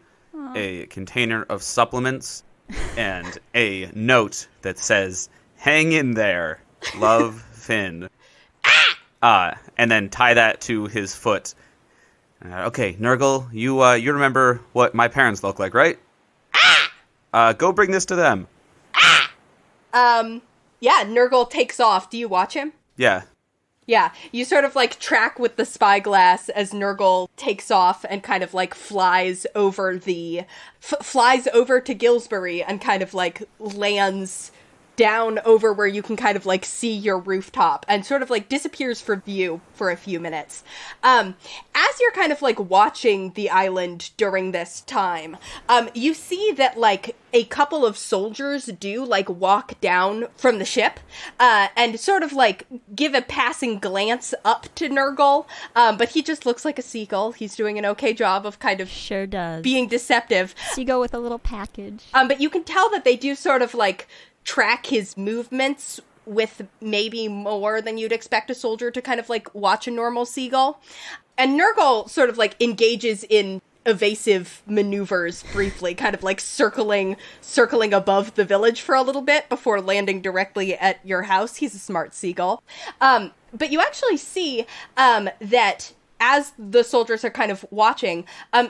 a container of supplements, and a note that says, "Hang in there, love, Finn." And then tie that to his foot. Okay, Nurgle, you remember what my parents look like, right? Go bring this to them. Yeah, Nurgle takes off. Do you watch him? Yeah. Yeah, you sort of, like, track with the spyglass as Nurgle takes off and kind of, like, flies over to Gillsbury and kind of, like, lands down over where you can kind of, like, see your rooftop and sort of, like, disappears from view for a few minutes. As you're kind of, like, watching the island during this time, you see that, like, a couple of soldiers do, like, walk down from the ship, and sort of, like, give a passing glance up to Nurgle, but he just looks like a seagull. He's doing an okay job of kind of Sure does. being deceptive. Seagull with a little package. But you can tell that they do sort of, like, track his movements with maybe more than you'd expect a soldier to kind of, like, watch a normal seagull. And Nurgle sort of, like, engages in evasive maneuvers briefly, kind of, like, circling above the village for a little bit before landing directly at your house. He's a smart seagull. But you actually see that as the soldiers are kind of watching,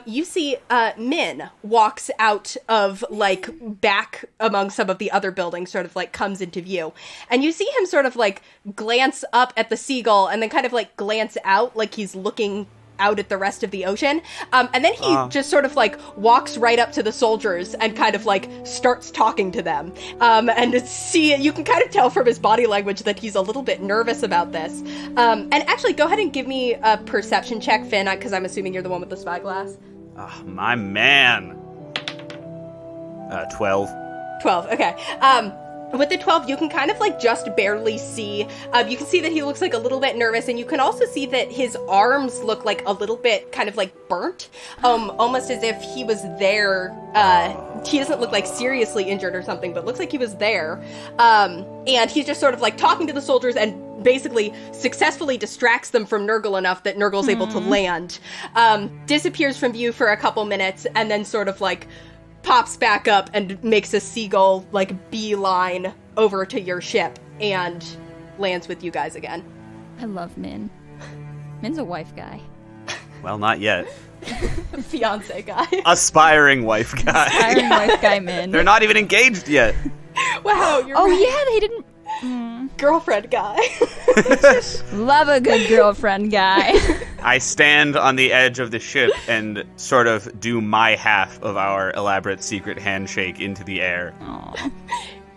you see Min walks out of, like, back among some of the other buildings, sort of, like, comes into view. And you see him sort of, like, glance up at the seagull and then kind of, like, glance out like he's looking out at the rest of the ocean. And then he just sort of, like, walks right up to the soldiers and kind of, like, starts talking to them. And you can kind of tell from his body language that he's a little bit nervous about this. And actually, go ahead and give me a perception check, Finn, because I'm assuming you're the one with the spyglass. Oh, my man. 12. 12, okay. With the 12, you can kind of, like, just barely see. You can see that he looks, like, a little bit nervous, and you can also see that his arms look, like, a little bit kind of, like, burnt. Almost as if he was there. He doesn't look, like, seriously injured or something, but looks like he was there. And he's just sort of, like, talking to the soldiers and basically successfully distracts them from Nurgle enough that Nurgle's able to land. Disappears from view for a couple minutes, and then sort of, like, pops back up and makes a seagull, like, beeline over to your ship and lands with you guys again. I love Min. Min's a wife guy. Well, not yet. Fiance guy. Aspiring wife guy. Aspiring wife guy Min. They're not even engaged yet. Wow, you're right. Yeah, they didn't... Girlfriend guy. Love a good girlfriend guy. I stand on the edge of the ship and sort of do my half of our elaborate secret handshake into the air. Aww.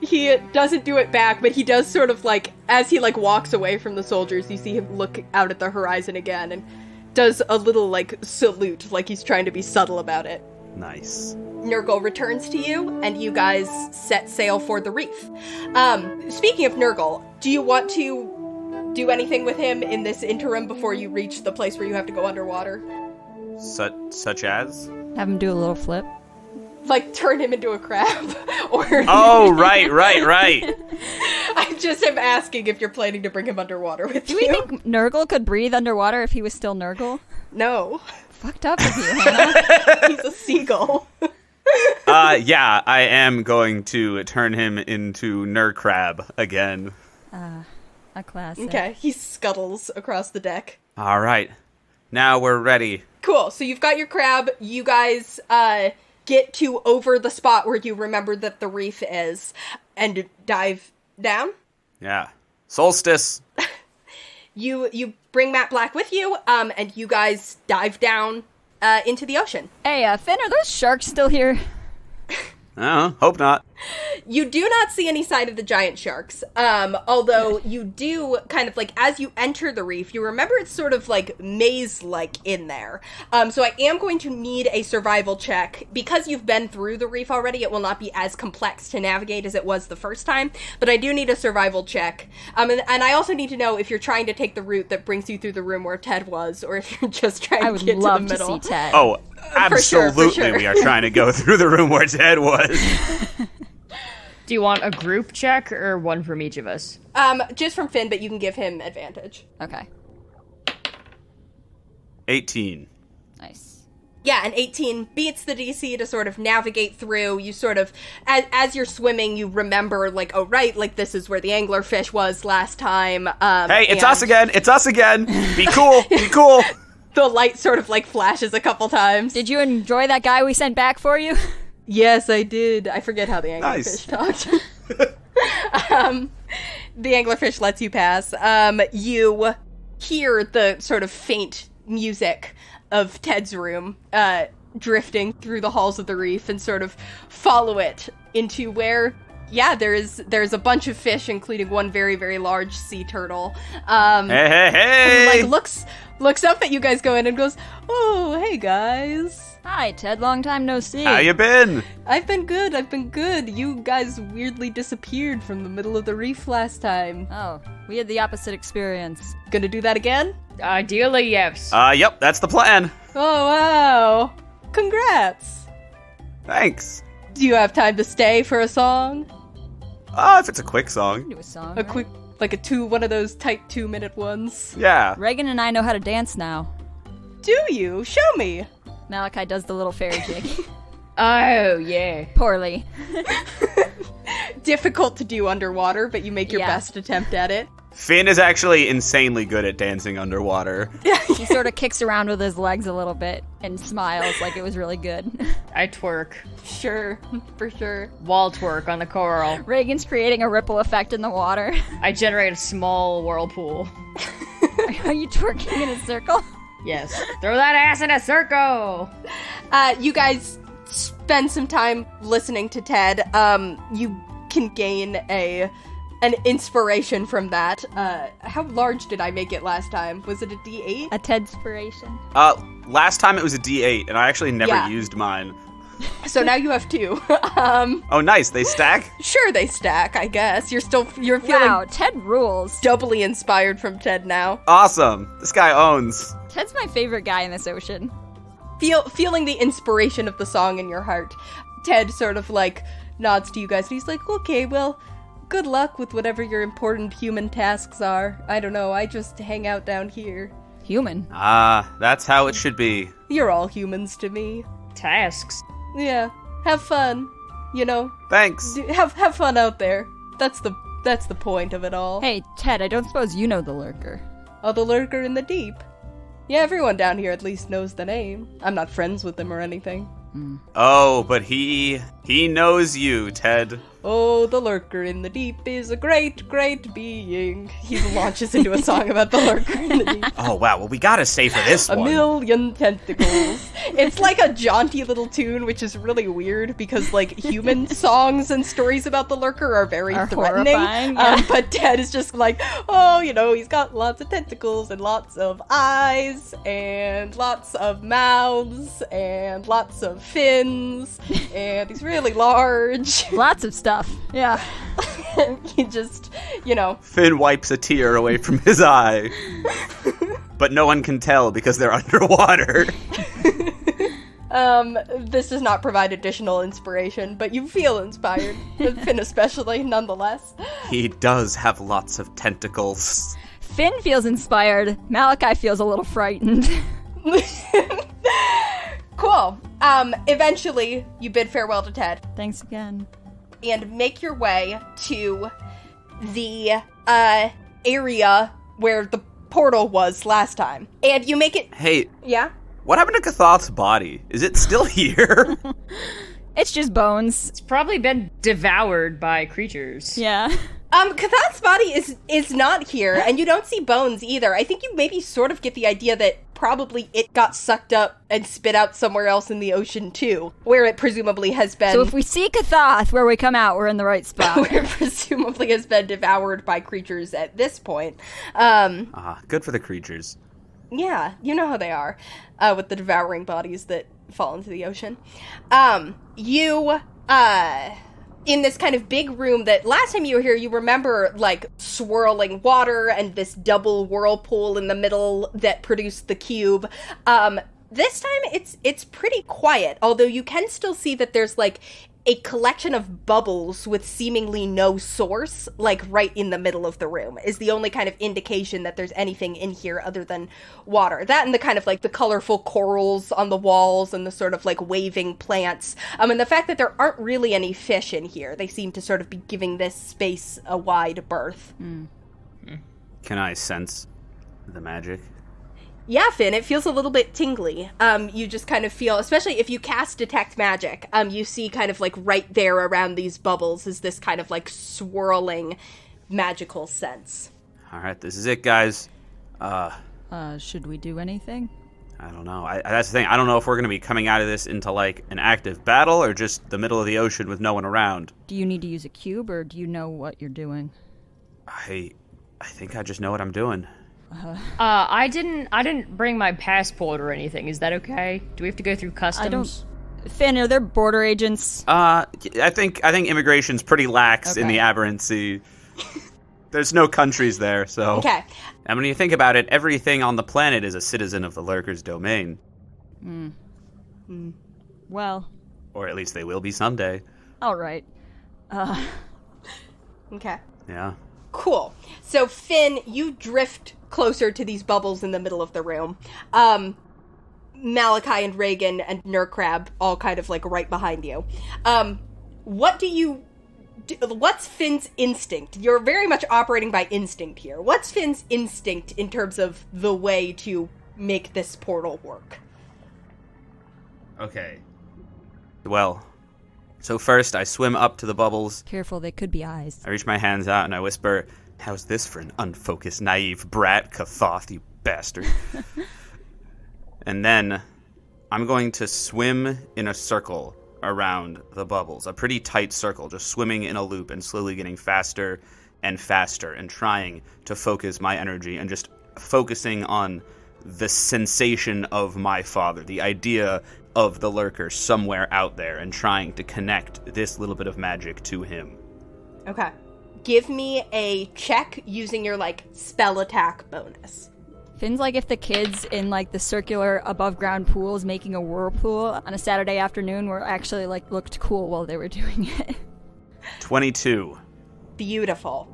He doesn't do it back, but he does sort of, like, as he, like, walks away from the soldiers, you see him look out at the horizon again and does a little, like, salute, like he's trying to be subtle about it. Nice. Nurgle returns to you, and you guys set sail for the reef. Speaking of Nurgle, do you want to do anything with him in this interim before you reach the place where you have to go underwater? Such as? Have him do a little flip. Like, turn him into a crab? Or Oh, right. I just am asking if you're planning to bring him underwater with Do you. we think Nurgle could breathe underwater if he was still Nurgle? No. Fucked up of you, Hannah. He's a seagull. Yeah, I am going to turn him into Nurcrab again. A classic. Okay, he scuttles across the deck. All right. Now we're ready. Cool, so you've got your crab. You guys get to over the spot where you remember that the reef is and dive down. Yeah. Solstice. You bring Matt Black with you, and you guys dive down into the ocean. Hey, Finn, are those sharks still here? Hope not. You do not see any sign of the giant sharks, although you do kind of, like, as you enter the reef, you remember it's sort of, like, maze-like in there. So I am going to need a survival check. Because you've been through the reef already, it will not be as complex to navigate as it was the first time, but I do need a survival check. And I also need to know if you're trying to take the route that brings you through the room where Ted was, or if you're just trying to get to the middle. I would love to see Ted. Oh, absolutely for sure. we are trying to go through the room where Ted was. Do you want a group check or one from each of us? Just from Finn, but you can give him advantage. Okay. 18. Nice. Yeah, an 18 beats the DC to sort of navigate through. You sort of, as you're swimming, you remember, like, oh, right, like, this is where the anglerfish was last time. Hey, it's us again! It's us again! Be cool! Be cool! The light sort of, like, flashes a couple times. Did you enjoy that guy we sent back for you? Yes, I did. I forget how the anglerfish talked. The anglerfish lets you pass. You hear the sort of faint music of Ted's room drifting through the halls of the reef and sort of follow it into where, yeah, there's a bunch of fish, including one very, very large sea turtle. Hey! Like, looks up at you guys going and goes, "Oh, hey guys. Hi, Ted. Long time no see. How you been? I've been good. You guys weirdly disappeared from the middle of the reef last time. Oh, we had the opposite experience. Gonna do that again? Ideally, yes. Yep, that's the plan. Oh, wow. Congrats. Thanks. Do you have time to stay for a song? If it's a quick song. Do a song. A quick, like one of those tight 2-minute ones. Yeah. Regin and I know how to dance now. Do you? Show me. Malachi does the little fairy jig. Oh, yeah. Poorly. Difficult to do underwater, but you make your best attempt at it. Finn is actually insanely good at dancing underwater. He sort of kicks around with his legs a little bit and smiles like it was really good. I twerk. Sure, for sure. Wall twerk on the coral. Reagan's creating a ripple effect in the water. I generate a small whirlpool. Are you twerking in a circle? Yes. Throw that ass in a circle! You guys spend some time listening to Ted. You can gain an inspiration from that. How large did I make it last time? Was it a D8? A Tedspiration. Last time it was a D8, and I actually never used mine. So now you have 2. Oh, nice. They stack? Sure they stack, I guess. You're feeling Wow, Ted rules. doubly inspired from Ted now. Awesome. This guy owns. Ted's my favorite guy in this ocean. Feeling the inspiration of the song in your heart, Ted sort of, like, nods to you guys, and he's like, okay, well, good luck with whatever your important human tasks are. I don't know, I just hang out down here. Human. That's how it should be. You're all humans to me. Tasks. Yeah, have fun, you know. Thanks. Have fun out there. That's the point of it all. Hey, Ted, I don't suppose you know the Lurker. Oh, the lurker in the deep. Yeah, everyone down here at least knows the name. I'm not friends with them or anything. Oh, but he knows you, Ted. Oh, the lurker in the deep is a great, great being. He launches into a song about the lurker in the deep. Oh, wow. Well, we gotta say for this A one. million tentacles. It's like a jaunty little tune, which is really weird because, like, human songs and stories about the lurker are very threatening. Horrifying, yeah. But Ted is just like, oh, you know, he's got lots of tentacles and lots of eyes and lots of mouths and lots of fins and he's really large. Lots of stuff. Yeah. And he just, you know. Finn wipes a tear away from his eye. But no one can tell because they're underwater. This does not provide additional inspiration, but you feel inspired. Finn especially, nonetheless. He does have lots of tentacles. Finn feels inspired. Malachi feels a little frightened. Cool. Eventually, you bid farewell to Ted Thanks again. and make your way to the, area where the portal was last time. And you make it... Hey, Yeah? what happened to Kathoth's body? Is it still here? It's just bones. It's probably been devoured by creatures. Yeah. Kathoth's body is not here, and you don't see bones either. I think you maybe sort of get the idea that probably it got sucked up and spit out somewhere else in the ocean too, where it presumably has been... So if we see Kathoth where we come out, we're in the right spot. where it presumably has been devoured by creatures at this point. Good for the creatures. Yeah, you know how they are, with the devouring bodies that fall into the ocean. In this kind of big room that last time you were here, you remember, like, swirling water and this double whirlpool in the middle that produced the cube. This time, it's pretty quiet, although you can still see that there's, like, a collection of bubbles with seemingly no source, like, right in the middle of the room, is the only kind of indication that there's anything in here other than water. That and the kind of, like, the colorful corals on the walls and the sort of, like, waving plants. And the fact that there aren't really any fish in here. They seem to sort of be giving this space a wide berth. Can I sense the magic? Yeah, Finn, it feels a little bit tingly. You just kind of feel, especially if you cast Detect Magic, you see kind of like right there around these bubbles is this kind of like swirling magical sense. All right, this is it, guys. Should we do anything? I don't know. That's the thing. I don't know if we're going to be coming out of this into, like, an active battle or just the middle of the ocean with no one around. Do you need to use a cube, or do you know what you're doing? I think I just know what I'm doing. I didn't bring my passport or anything. Is that okay? Do we have to go through customs? Finn, are there border agents? I think immigration's pretty lax in Okay. the Aberrancy. There's no countries there, so... Okay. And when you think about it, everything on the planet is a citizen of the Lurker's domain. Well, Or at least they will be someday. all right. Okay. Yeah. Cool. So, Finn, you drift closer to these bubbles in the middle of the room. Malachi and Regin and Nurkrab all kind of like right behind you. What do you... What's Finn's instinct? You're very much operating by instinct here. What's Finn's instinct in terms of the way to make this portal work? Okay. Well, so first I swim up to the bubbles. Careful, they could be eyes. I reach my hands out and I whisper, "How's this for an unfocused, naive brat, Kathoth, you bastard?" And then I'm going to swim in a circle around the bubbles, a pretty tight circle, just swimming in a loop and slowly getting faster and faster and trying to focus my energy and just focusing on the sensation of my father, the idea of the Lurker somewhere out there, and trying to connect this little bit of magic to him. Okay. Give me a check using your, like, spell attack bonus. Finn's like if the kids in like the circular above ground pools making a whirlpool on a Saturday afternoon were actually like looked cool while they were doing it. 22. Beautiful.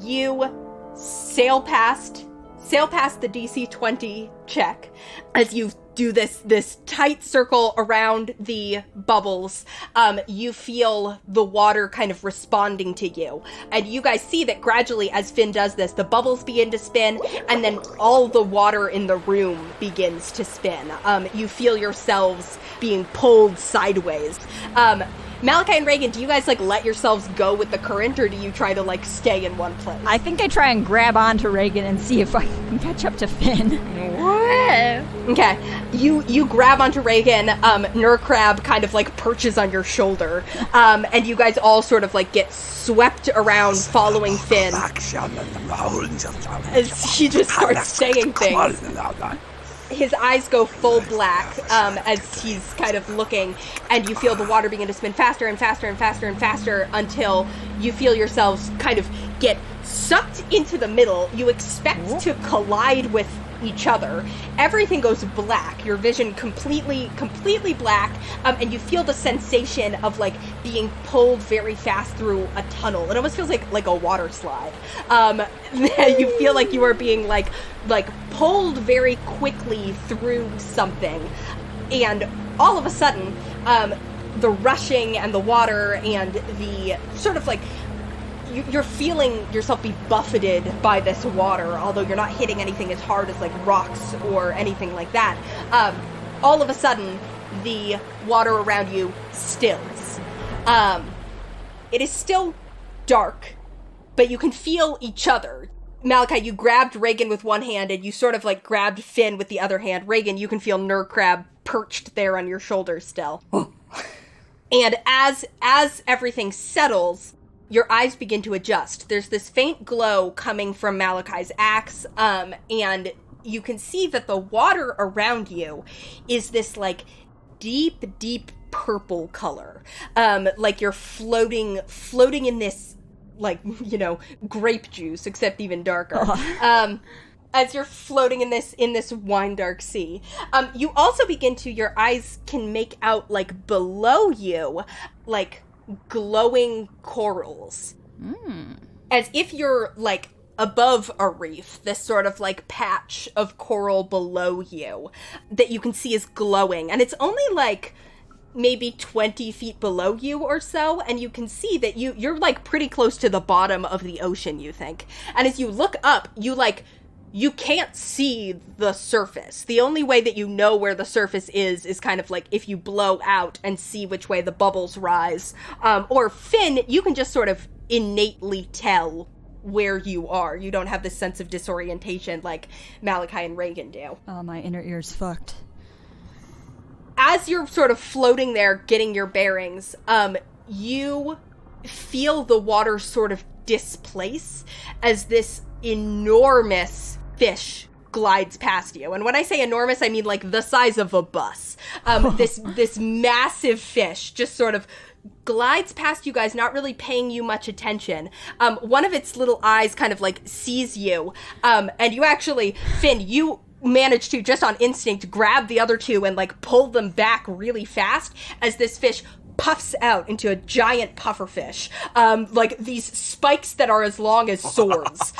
You sail past the DC 20 check as you do this tight circle around the bubbles. You feel the water kind of responding to you. And you guys see that gradually as Finn does this, the bubbles begin to spin, and then all the water in the room begins to spin. You feel yourselves being pulled sideways. Malachi and Regin, do you guys, like, let yourselves go with the current, or do you try to, like, stay in one place? I think I try and grab onto Regin and see if I can catch up to Finn. What? Okay. You grab onto Regin, Nurkrab kind of, like, perches on your shoulder, and you guys all sort of, like, get swept around following Finn as he just starts saying things. His eyes go full black as he's kind of looking, and you feel the water begin to spin faster and faster and faster and faster until you feel yourselves kind of get sucked into the middle. You expect to collide with each other. Everything goes black. Your vision completely black, and you feel the sensation of, like, being pulled very fast through a tunnel. It almost feels like a water slide. You feel like you are being, like pulled very quickly through something, and all of a sudden, the rushing and the water and the sort of, like, you're feeling yourself be buffeted by this water, although you're not hitting anything as hard as, like, rocks or anything like that. All of a sudden, the water around you stills. It is still dark, but you can feel each other. Malachi, you grabbed Regin with one hand, and you sort of, like, grabbed Finn with the other hand. Regin, you can feel Nurkrab perched there on your shoulder still. And as everything settles, your eyes begin to adjust. There's this faint glow coming from Malachi's axe, and you can see that the water around you is this, like, deep purple color. Like you're floating in this, like, you know, grape juice, except even darker. As you're floating in this wine dark sea. You also your eyes can make out, like, below you, like, glowing corals. As if you're, like, above a reef, this sort of, like, patch of coral below you that you can see is glowing, and it's only, like, maybe 20 feet below you or so, and you can see that you're, like, pretty close to the bottom of the ocean, you think. And as you look up, you can't see the surface. The only way that you know where the surface is kind of like if you blow out and see which way the bubbles rise. Or Finn, you can just sort of innately tell where you are. You don't have this sense of disorientation like Malachi and Regin do. Oh, my inner ear's fucked. As you're sort of floating there, getting your bearings, you feel the water sort of displace as this enormous fish glides past you. And when I say enormous, I mean like the size of a bus. This massive fish just sort of glides past you guys, not really paying you much attention. One of its little eyes kind of like sees you. And you actually, Finn, you manage to, just on instinct, grab the other two and like pull them back really fast as this fish puffs out into a giant pufferfish, like these spikes that are as long as swords,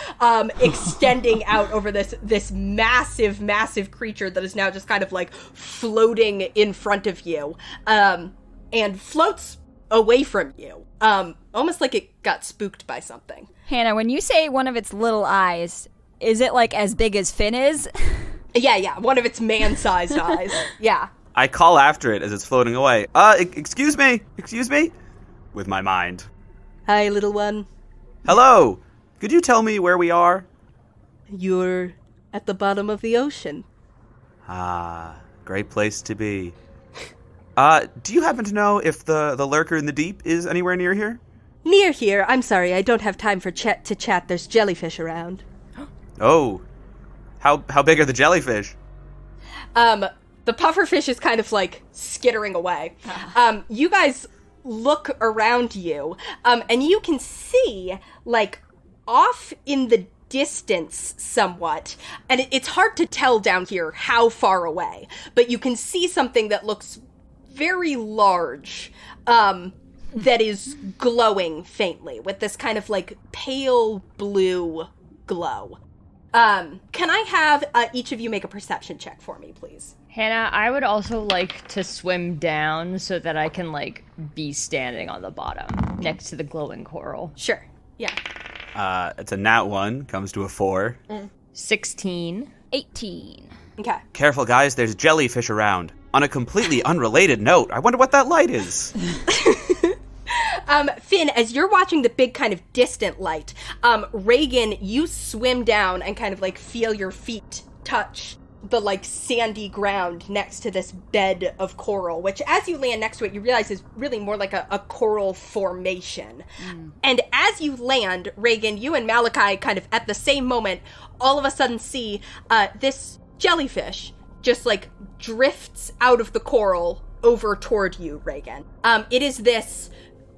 extending out over this massive creature that is now just kind of like floating in front of you, and floats away from you, almost like it got spooked by something. Hannah, when you say one of its little eyes, is it like as big as Finn is? Yeah, one of its man-sized eyes. Yeah. I call after it as it's floating away. Excuse me, with my mind. Hi, little one. Hello, could you tell me where we are? You're at the bottom of the ocean. Ah, great place to be. Do you happen to know if the lurker in the deep is anywhere near here? Near here? I'm sorry, I don't have time for chat. There's jellyfish around. Oh, how big are the jellyfish? The pufferfish is kind of, like, skittering away. You guys look around you, and you can see, like, off in the distance somewhat, and it's hard to tell down here how far away, but you can see something that looks very large, that is glowing faintly, with this kind of, like, pale blue glow. Can I have each of you make a perception check for me, please? Hannah, I would also like to swim down so that I can, like, be standing on the bottom next to the glowing coral. Sure. Yeah. It's a nat 1, comes to a 4. 16. 18. Okay. Careful, guys, there's jellyfish around. On a completely unrelated note, I wonder what that light is. Finn, as you're watching the big kind of distant light, Regin, you swim down and kind of like feel your feet touch the like sandy ground next to this bed of coral, which as you land next to it, you realize is really more like a coral formation. And as you land, Regin, you and Malachi kind of at the same moment, all of a sudden see this jellyfish just like drifts out of the coral over toward you, Regin. It is this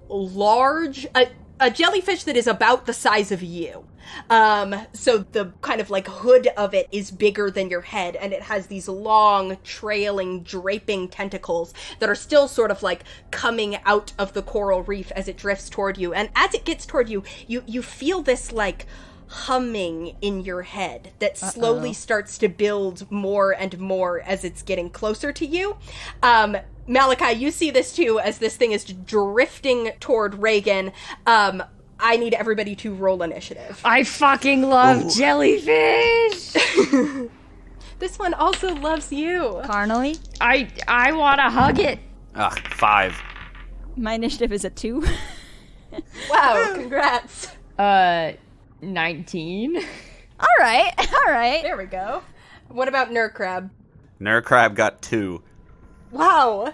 large, a jellyfish that is about the size of you. So the kind of like hood of it is bigger than your head, and it has these long, trailing, draping tentacles that are still sort of like coming out of the coral reef as it drifts toward you. And as it gets toward you, you feel this like humming in your head that slowly starts to build more and more as it's getting closer to you. Malachi, you see this too as this thing is drifting toward Regin. I need everybody to roll initiative. I fucking love jellyfish! This one also loves you. Carnally? I want to hug it. 5. My initiative is a 2. Wow, congrats. 19. All right. There we go. What about Nurkrab? Nurkrab got 2. Wow.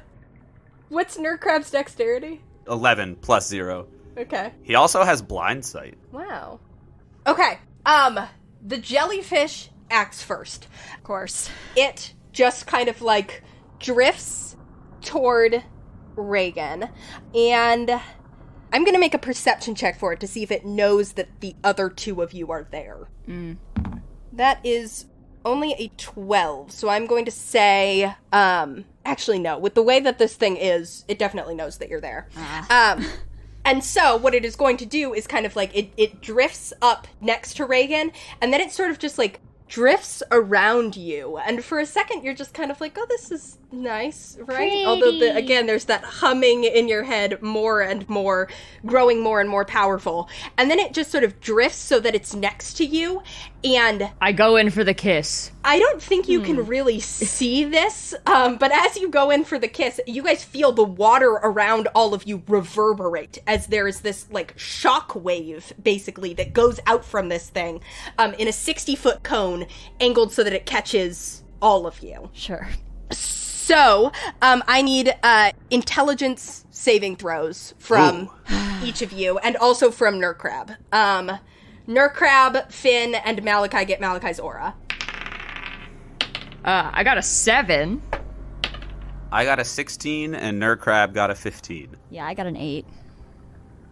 What's Nurkrab's dexterity? 11 plus 0. Okay. He also has blind sight. Wow. Okay. The jellyfish acts first. Of course. It just kind of like drifts toward Regin, and I'm gonna make a perception check for it to see if it knows that the other two of you are there. That is only a 12, so I'm going to say, actually no, with the way that this thing is, it definitely knows that you're there. And so what it is going to do is kind of like, it drifts up next to Regin, and then it sort of just like drifts around you. And for a second, you're just kind of like, oh, this is nice, right? Pretty. Although, again, there's that humming in your head more and more, growing more and more powerful. And then it just sort of drifts so that it's next to you, and I go in for the kiss. I don't think you can really see this, but as you go in for the kiss, you guys feel the water around all of you reverberate as there is this, like, shock wave, basically, that goes out from this thing in a 60-foot cone, angled so that it catches all of you. Sure. So, I need intelligence saving throws from each of you, and also from Nurkrab. Nurkrab, Finn, and Malachi get Malachi's aura. I got a 7. I got a 16, and Nurkrab got a 15. Yeah, I got an 8.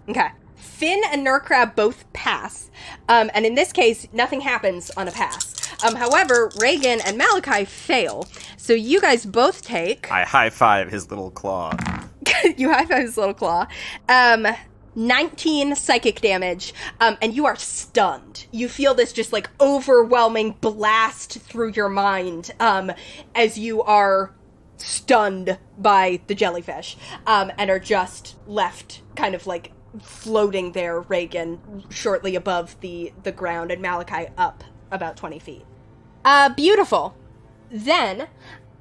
Okay. Finn and Nurkrab both pass, and in this case, nothing happens on a pass. However, Regin and Malachi fail, so you guys both take... I high-five his little claw. You high-five his little claw. 19 psychic damage, and you are stunned. You feel this just, like, overwhelming blast through your mind, as you are stunned by the jellyfish, and are just left kind of, like, floating there, Regin, shortly above the ground, and Malachi up about 20 feet. Beautiful. Then...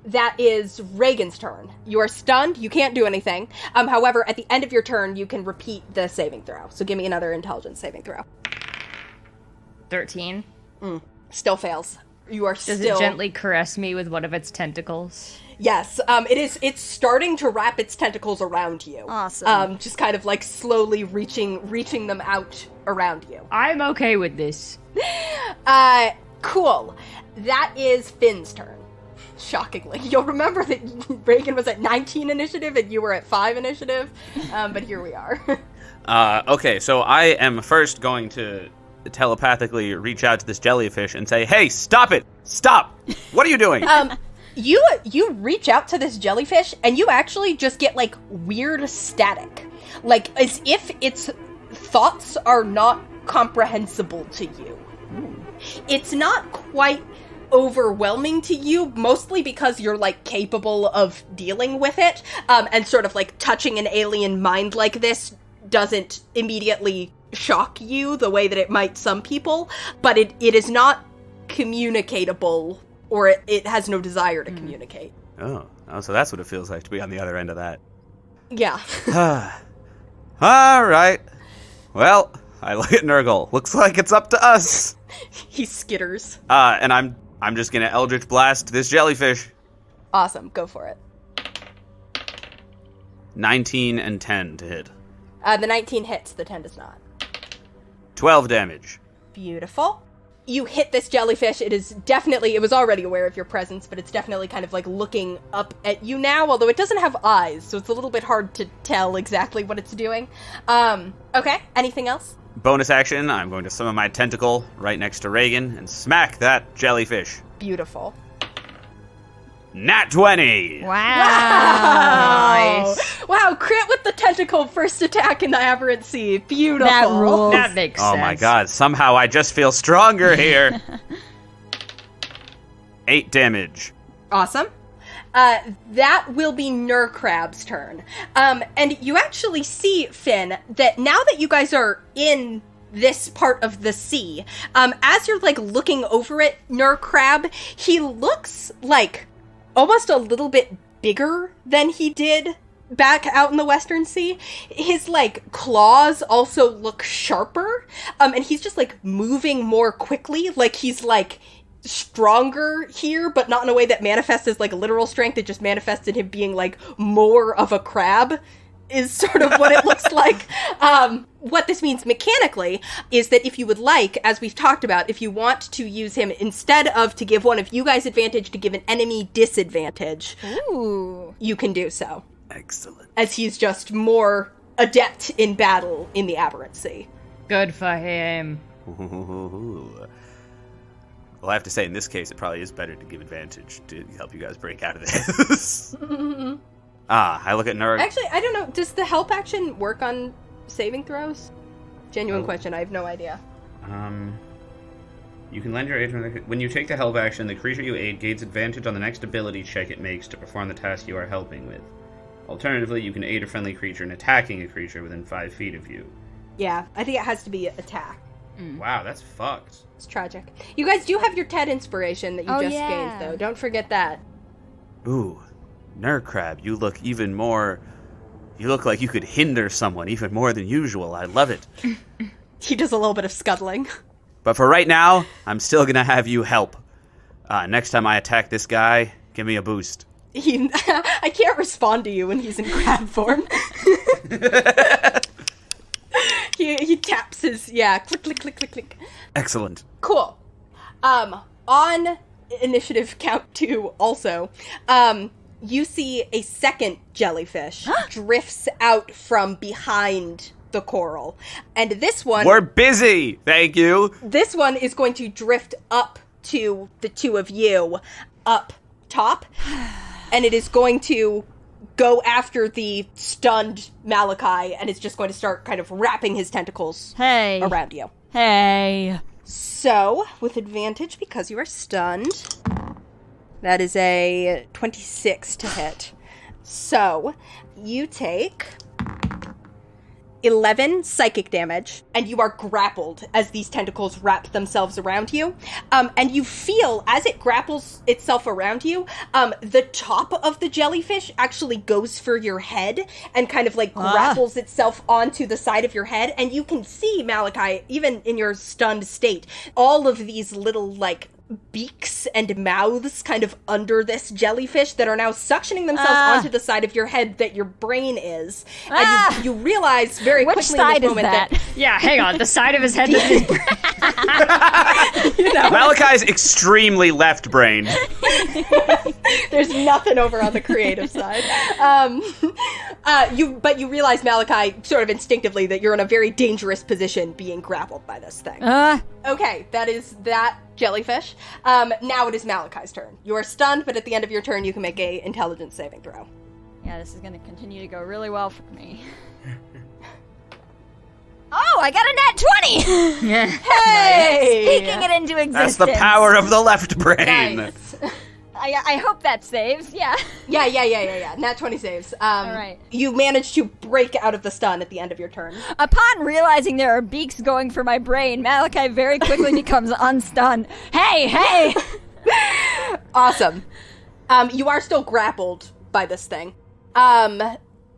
that is Regin's turn. You are stunned. You can't do anything. However, at the end of your turn, you can repeat the saving throw. So give me another intelligence saving throw. 13. Still fails. You are Does still... it gently caress me with one of its tentacles? Yes. It's starting to wrap its tentacles around you. Awesome. Just kind of like slowly reaching them out around you. I'm okay with this. Cool. That is Finn's turn. Shockingly. You'll remember that Regin was at 19 initiative and you were at 5 initiative, but here we are. Okay, so I am first going to telepathically reach out to this jellyfish and say, hey, stop it! Stop! What are you doing? You reach out to this jellyfish and you actually just get, like, weird static. Like, as if its thoughts are not comprehensible to you. It's not quite overwhelming to you, mostly because you're, like, capable of dealing with it, and sort of, like, touching an alien mind like this doesn't immediately shock you the way that it might some people, but it is not communicatable, or it has no desire to communicate. Oh, so that's what it feels like to be on the other end of that. Yeah. All right. Well, I look at Nurgle. Looks like it's up to us. He skitters. And I'm just gonna Eldritch Blast this jellyfish. Awesome, go for it. 19 and 10 to hit. The 19 hits, the 10 does not. 12 damage. Beautiful. You hit this jellyfish. It was already aware of your presence, but it's definitely kind of like looking up at you now, although it doesn't have eyes, so it's a little bit hard to tell exactly what it's doing. Okay, anything else? Bonus action, I'm going to summon my tentacle right next to Regin and smack that jellyfish. Beautiful. Nat 20! Wow! Nice. Wow, crit with the tentacle, first attack in the Aberrant Sea. Beautiful. That rules. That makes sense. Oh my god, somehow I just feel stronger here. 8 damage. Awesome. That will be Nurkrab's turn. And you actually see, Finn, that now that you guys are in this part of the sea, as you're, like, looking over at Nurkrab, he looks like almost a little bit bigger than he did back out in the Western Sea. His, like, claws also look sharper, and he's just, like, moving more quickly, like he's, like, stronger here, but not in a way that manifests as, like, literal strength. It just manifests in him being, like, more of a crab, is sort of what it looks like. What this means mechanically is that if you would like, as we've talked about, if you want to use him instead of to give one of you guys advantage to give an enemy disadvantage, Ooh. you can do so. Excellent. As he's just more adept in battle in the Aberrant Sea. Good for him. Well, I have to say, in this case, it probably is better to give advantage to help you guys break out of this. I look at Nurg. Actually, I don't know. Does the help action work on saving throws? Genuine question. I have no idea. You can lend your aid when you take the help action. The creature you aid gains advantage on the next ability check it makes to perform the task you are helping with. Alternatively, you can aid a friendly creature in attacking a creature within 5 feet of you. Yeah, I think it has to be attack. Wow, that's fucked. It's tragic. You guys do have your TED inspiration that you just yeah. gained, though. Don't forget that. Ooh, Nurkrab, you look even more... You look like you could hinder someone even more than usual. I love it. He does a little bit of scuttling. But for right now, I'm still gonna have you help. Next time I attack this guy, give me a boost. I can't respond to you when he's in crab form. He taps his, click, click, click, click, click. Excellent. Cool. On initiative count 2 also, you see a second jellyfish drifts out from behind the coral. And this one... We're busy! Thank you! This one is going to drift up to the two of you, up top, and it is going to go after the stunned Malachi, and it's just going to start kind of wrapping his tentacles around you. Hey. So, with advantage, because you are stunned, that is a 26 to hit. So, you take 11 psychic damage, and you are grappled as these tentacles wrap themselves around you. And you feel, as it grapples itself around you, the top of the jellyfish actually goes for your head and kind of like grapples itself onto the side of your head. And you can see, Malachi, even in your stunned state, all of these little like beaks and mouths kind of under this jellyfish that are now suctioning themselves onto the side of your head that your brain is. And you realize very Which quickly side in this is moment that Yeah, hang on. The side of his head that is Malachi's extremely left-brained. there's nothing over on the creative side. But you realize, Malachi, sort of instinctively, that you're in a very dangerous position being grappled by this thing. Okay, that is that jellyfish. Now it is Malachi's turn. You are stunned, but at the end of your turn, you can make a intelligence saving throw. Yeah, this is going to continue to go really well for me. Oh, I got a nat 20! Hey! Speaking it into existence. That's the power of the left brain. Nice. I hope that saves, yeah. Yeah. Nat 20 saves. All right. You manage to break out of the stun at the end of your turn. Upon realizing there are beaks going for my brain, Malachi very quickly becomes unstunned. Hey! Awesome. You are still grappled by this thing.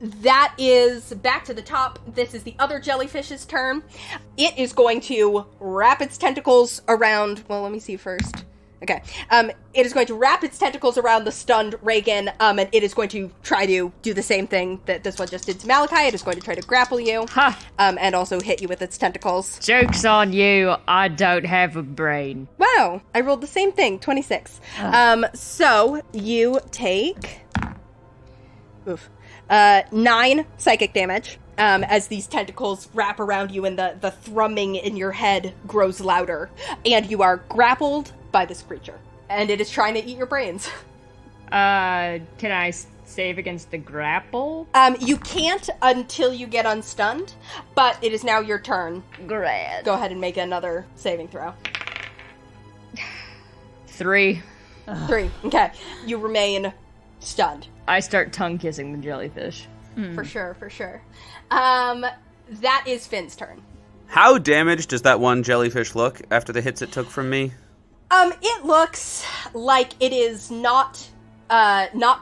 that is back to the top. This is the other jellyfish's turn. It is going to wrap its tentacles around... Well, let me see first. Okay. It is going to wrap its tentacles around the stunned Regin, and it is going to try to do the same thing that this one just did to Malachi. It is going to try to grapple you, and also hit you with its tentacles. Joke's on you, I don't have a brain. Wow, I rolled the same thing, 26. So you take 9 psychic damage. As these tentacles wrap around you and the thrumming in your head grows louder. And you are grappled by this creature. And it is trying to eat your brains. Can I save against the grapple? You can't until you get unstunned, but it is now your turn. Great. Go ahead and make another saving throw. 3. 3. Okay. You remain stunned. I start tongue-kissing the jellyfish. For sure. That is Finn's turn. How damaged does that one jellyfish look after the hits it took from me? It looks like it is not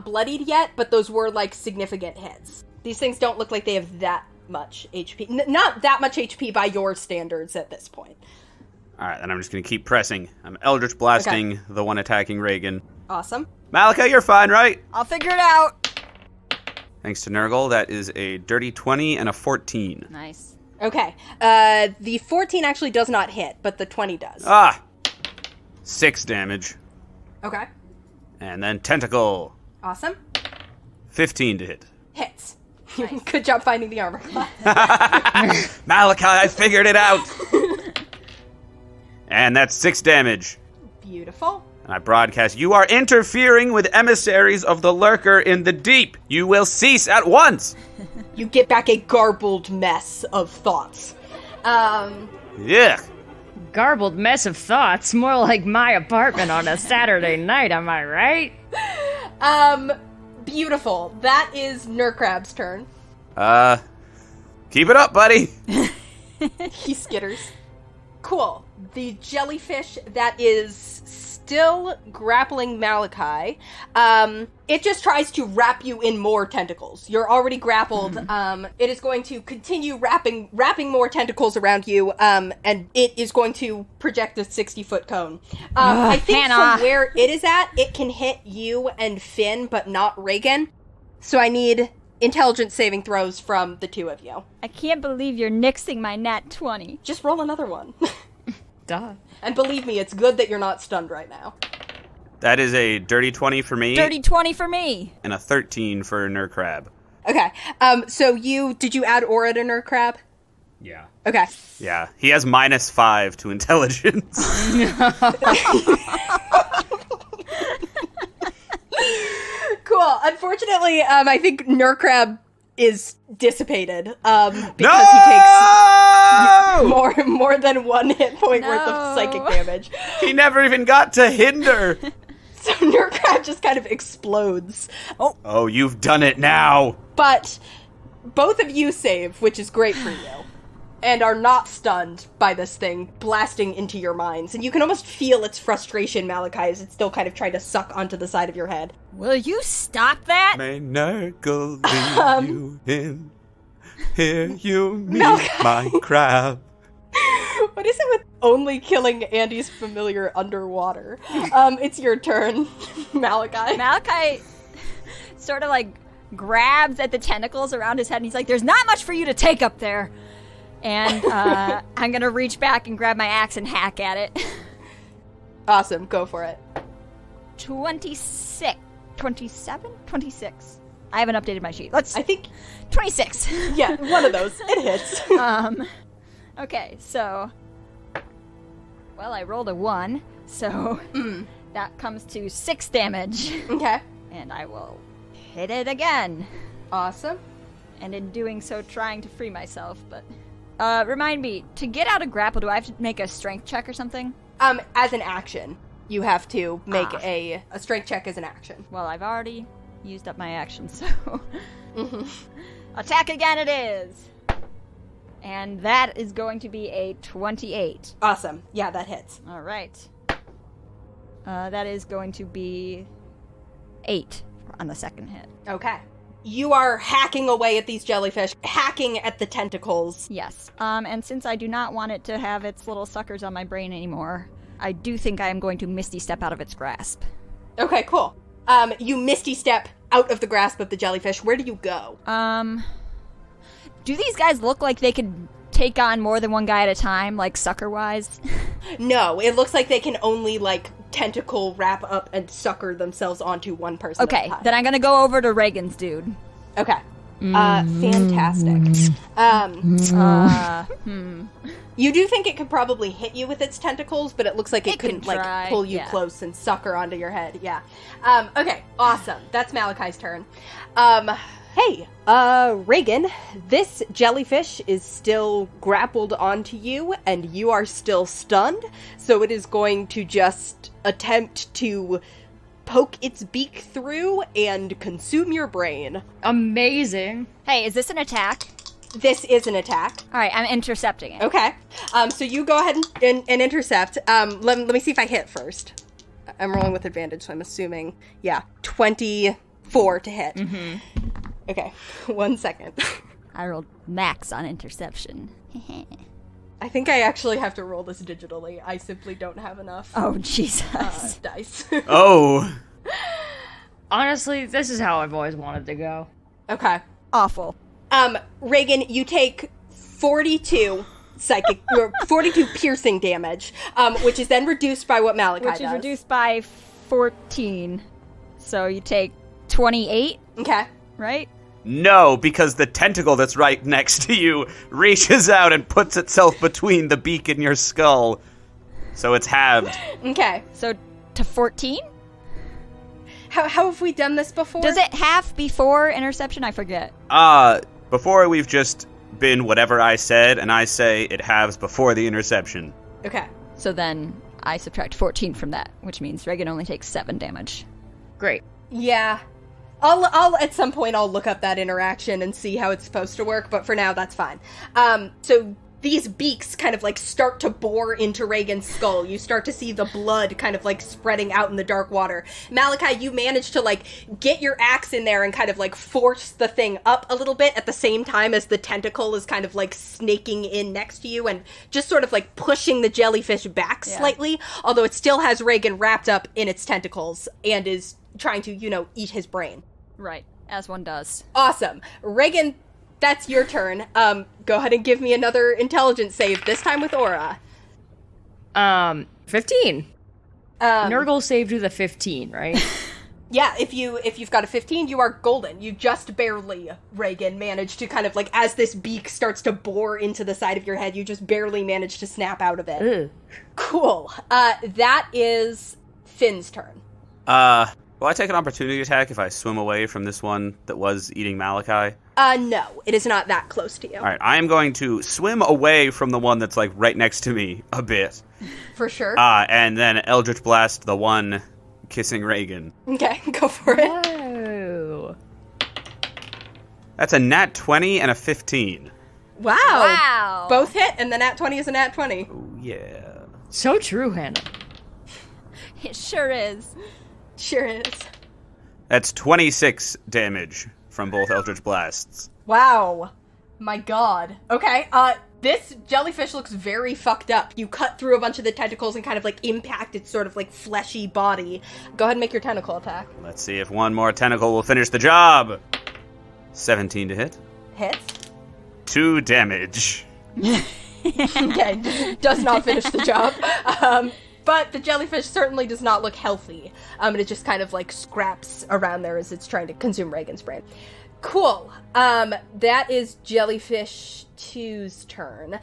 bloodied yet, but those were, like, significant hits. These things don't look like they have that much HP. Not that much HP by your standards at this point. Alright, then I'm just gonna keep pressing. I'm Eldritch Blasting the one attacking Regin. Awesome. Malachi, you're fine, right? I'll figure it out. Thanks to Nurgle, that is a dirty 20 and a 14. Nice. Okay. The 14 actually does not hit, but the 20 does. 6 damage. Okay. And then Tentacle. Awesome. 15 to hit. Hits. Good job finding the armor class. Malachi, I figured it out! And that's 6 damage. Beautiful. And I broadcast, you are interfering with emissaries of the lurker in the deep. You will cease at once. You get back a garbled mess of thoughts. Yeah. Garbled mess of thoughts, more like my apartment on a Saturday night, am I right? Beautiful. That is Nurkrab's turn. Keep it up, buddy. He skitters. Cool. The jellyfish that is still grappling Malachi, it just tries to wrap you in more tentacles. You're already grappled. It is going to continue wrapping more tentacles around you, and it is going to project a 60-foot cone. I think Hannah. from where it is at, it can hit you and Finn, but not Regin. So I need intelligence saving throws from the two of you. I can't believe you're nixing my nat 20. Just roll another one. Duh. And believe me, it's good that you're not stunned right now. That is a dirty 20 for me. Dirty 20 for me. And a 13 for Nurkrab. Okay, so did you add aura to Nurkrab? Yeah. Okay. Yeah, he has -5 to intelligence. Cool. Unfortunately, I think Nurkrab is dissipated, because No! he takes more than 1 hit point worth of psychic damage. He never even got to hinder. So Nurkrab just kind of explodes. Oh, you've done it now. But both of you save, which is great for you, and are not stunned by this thing blasting into your minds. And you can almost feel its frustration, Malachi, as it's still kind of trying to suck onto the side of your head. Will you stop that? May Nurgle lead you in. Here you meet my crab. What is it with only killing Andy's familiar underwater? It's your turn, Malachi. Malachi sort of like grabs at the tentacles around his head and he's like, there's not much for you to take up there. And I'm going to reach back and grab my axe and hack at it. Awesome, go for it. 26. 27? 26. I haven't updated my sheet. I think... 26. Yeah, one of those. It hits. Okay, so... Well, I rolled a 1, so that comes to 6 damage. Okay. And I will hit it again. Awesome. And in doing so, trying to free myself, but... remind me, to get out of grapple, do I have to make a strength check or something? As an action, you have to make a strength check as an action. Well, I've already used up my action, so... Attack again it is! And that is going to be a 28. Awesome. Yeah, that hits. Alright. That is going to be 8 on the second hit. Okay. You are hacking away at these jellyfish, hacking at the tentacles. Yes. And since I do not want it to have its little suckers on my brain anymore, I do think I am going to Misty Step out of its grasp. Okay, cool. You Misty Step out of the grasp of the jellyfish. Where do you go? Do these guys look like they could take on more than one guy at a time, like sucker-wise? No, it looks like they can only, like, tentacle wrap up and sucker themselves onto one person Okay, at a time. then I'm gonna go over to Regin's dude. Okay. Fantastic. You do think it could probably hit you with its tentacles, but it looks like it couldn't, like, pull you close and sucker onto your head. Yeah. Okay, awesome. That's Malachi's turn. Hey, Regin, this jellyfish is still grappled onto you, and you are still stunned, so it is going to just attempt to poke its beak through and consume your brain. Amazing. Hey, is this an attack? This is an attack. Alright, I'm intercepting it. Okay. So you go ahead and intercept. Let me see if I hit first. I'm rolling with advantage, so I'm assuming, 24 to hit. Mm-hmm. Okay, 1 second. I rolled max on interception. I think I actually have to roll this digitally. I simply don't have enough Oh, Jesus. dice. Oh. Honestly, this is how I've always wanted to go. Okay. Awful. Regin, you take 42 psychic, or 42 piercing damage, which is then reduced by what Malachi does. Which is reduced by 14. So you take 28, Okay. right? No, because the tentacle that's right next to you reaches out and puts itself between the beak and your skull. So it's halved. Okay. So to 14? How have we done this before? Does it half before interception? I forget. Before we've just been whatever I said, and I say it halves before the interception. Okay. So then I subtract 14 from that, which means Regin only takes 7 damage. Great. Yeah. I'll at some point I'll look up that interaction and see how it's supposed to work, but for now that's fine. So these beaks kind of like start to bore into Regin's skull. You start to see the blood kind of like spreading out in the dark water. Malachi, you manage to like get your axe in there and kind of like force the thing up a little bit at the same time as the tentacle is kind of like snaking in next to you and just sort of like pushing the jellyfish back slightly, although it still has Regin wrapped up in its tentacles and is trying to, eat his brain. Right, as one does. Awesome. Regin, that's your turn. Go ahead and give me another intelligence save, this time with Aura. 15. Nurgle saved with a 15, right? Yeah, if you've got a 15, you are golden. You just barely, Regin, managed to kind of like, as this beak starts to bore into the side of your head, you just barely managed to snap out of it. Ugh. Cool. That is Finn's turn. Will I take an opportunity attack if I swim away from this one that was eating Malachi? No, it is not that close to you. All right, I am going to swim away from the one that's like right next to me a bit. For sure. And then Eldritch Blast the one kissing Regin. Okay, go for it. Whoa. That's a nat 20 and a 15. Wow. Both hit, and the nat 20 is a nat 20. Oh, yeah. So true, Hannah. It sure is. Sure is. That's 26 damage from both Eldritch Blasts. Wow. My god. Okay, this jellyfish looks very fucked up. You cut through a bunch of the tentacles and kind of like impact its sort of like fleshy body. Go ahead and make your tentacle attack. Let's see if one more tentacle will finish the job. 17 to hit. Hits. 2 damage. Okay, does not finish the job. But the jellyfish certainly does not look healthy. And it just kind of like scraps around there as it's trying to consume Regin's brain. Cool. That is Jellyfish 2's turn.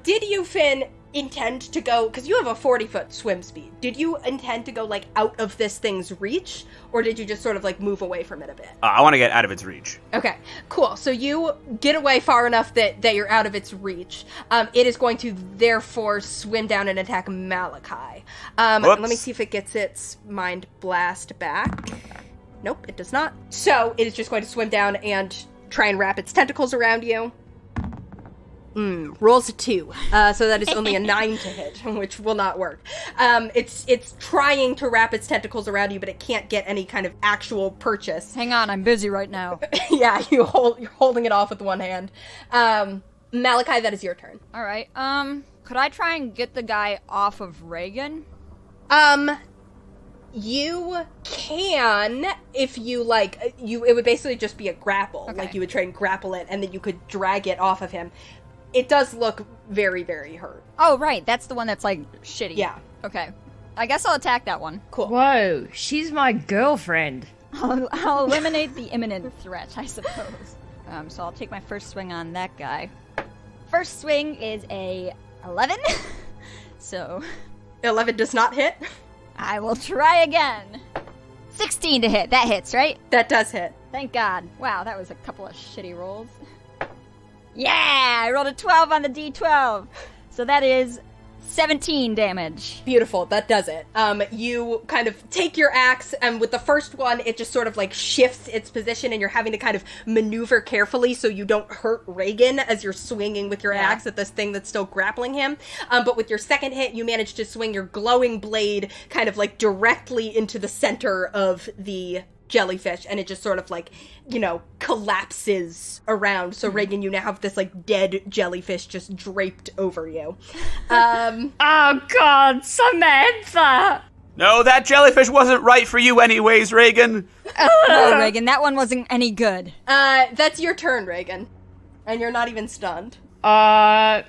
Did you, Finn, intend to go, because you have a 40-foot swim speed, did you intend to go like out of this thing's reach, or did you just sort of like move away from it a bit? I want to get out of its reach. Okay, cool. So you get away far enough that you're out of its reach. It is going to therefore swim down and attack Malachi. Let me see if it gets its Mind Blast back. Nope, it does not. So it is just going to swim down and try and wrap its tentacles around you. Rolls a 2, so that is only a 9 to hit, which will not work. It's trying to wrap its tentacles around you, but it can't get any kind of actual purchase. Hang on, I'm busy right now. Yeah, you're holding it off with one hand. Malachi, that is your turn. All right. Could I try and get the guy off of Regin? You can, if you like, it would basically just be a grapple. Okay. Like, you would try and grapple it, and then you could drag it off of him. It does look very, very hurt. Oh, right. That's the one that's, like, shitty. Yeah. Okay. I guess I'll attack that one. Cool. Whoa, she's my girlfriend. I'll eliminate the imminent threat, I suppose. So I'll take my first swing on that guy. First swing is a 11. So 11 does not hit. I will try again. 16 to hit. That hits, right? That does hit. Thank God. Wow, that was a couple of shitty rolls. Yeah! I rolled a 12 on the D12. So that is 17 damage. Beautiful, that does it. You kind of take your axe, and with the first one, it just sort of like shifts its position, and you're having to kind of maneuver carefully so you don't hurt Regin as you're swinging with your axe at this thing that's still grappling him. But with your second hit, you manage to swing your glowing blade kind of like directly into the center of the jellyfish, and it just sort of like, collapses around. So Regin, you now have this like dead jellyfish just draped over you. Oh god, Samantha! No, that jellyfish wasn't right for you anyways, Regin. No, Regin, that one wasn't any good. That's your turn, Regin. And you're not even stunned. I'm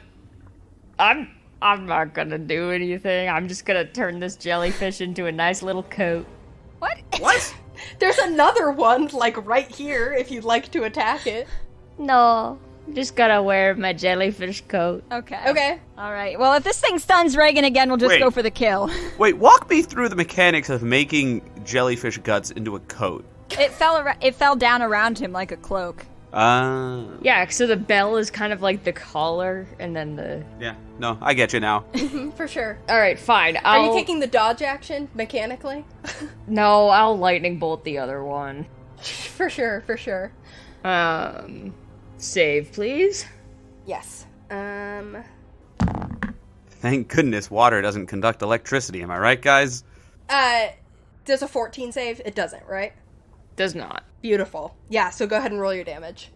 not gonna do anything. I'm just gonna turn this jellyfish into a nice little coat. What? What? There's another one, like, right here, if you'd like to attack it. No, I'm just gonna wear my jellyfish coat. Okay. Okay. All right. Well, if this thing stuns Regin again, we'll just Wait. go for the kill. Wait, walk me through the mechanics of making jellyfish guts into a coat. It fell down around him like a cloak. Yeah, so the bell is kind of like the collar, and then the... Yeah, no, I get you now. For sure. Alright, fine. Are you taking the dodge action, mechanically? No, I'll lightning bolt the other one. For sure, for sure. Save, please. Yes. Thank goodness water doesn't conduct electricity, am I right, guys? Does a 14 save? It doesn't, right? Does not. Beautiful. Yeah, so go ahead and roll your damage.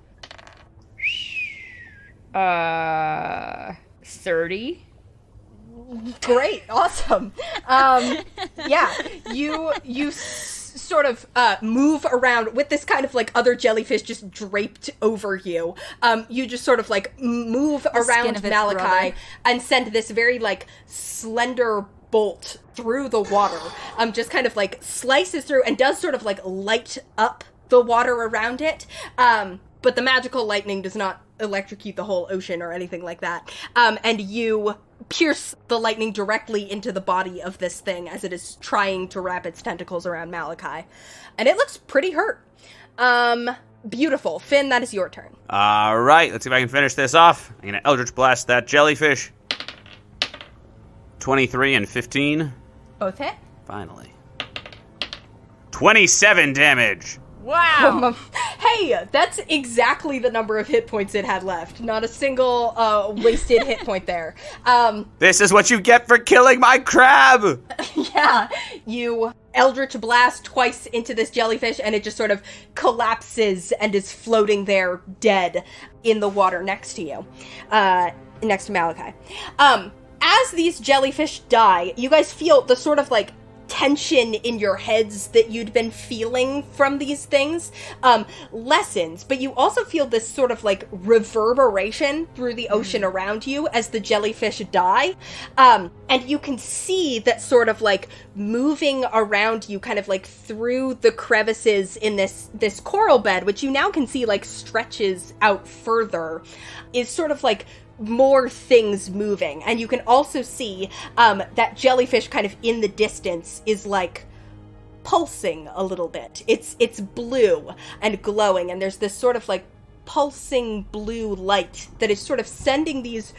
30. Great, awesome. Yeah, you sort of move around with this kind of like other jellyfish just draped over you. You just sort of like move around Malachi and send this very like slender bolt through the water. Just kind of like slices through and does sort of like light up the water around it. But the magical lightning does not electrocute the whole ocean or anything like that. And you pierce the lightning directly into the body of this thing as it is trying to wrap its tentacles around Malachi. And it looks pretty hurt. Beautiful. Finn, that is your turn. All right, let's see if I can finish this off. I'm going to Eldritch Blast that jellyfish. 23 and 15. Both hit. Finally. 27 damage. Wow. Hey, that's exactly the number of hit points it had left. Not a single wasted hit point there. This is what you get for killing my crab! Yeah, you Eldritch Blast twice into this jellyfish, and it just sort of collapses and is floating there dead in the water next to you. Next to Malachi. As these jellyfish die, you guys feel the sort of like tension in your heads that you'd been feeling from these things lessens, but you also feel this sort of like reverberation through the ocean around you as the jellyfish die, and you can see that sort of like moving around you kind of like through the crevices in this coral bed, which you now can see like stretches out further, is sort of like more things moving. And you can also see that jellyfish kind of in the distance is like pulsing a little bit. It's blue and glowing, and there's this sort of like pulsing blue light that is sort of sending these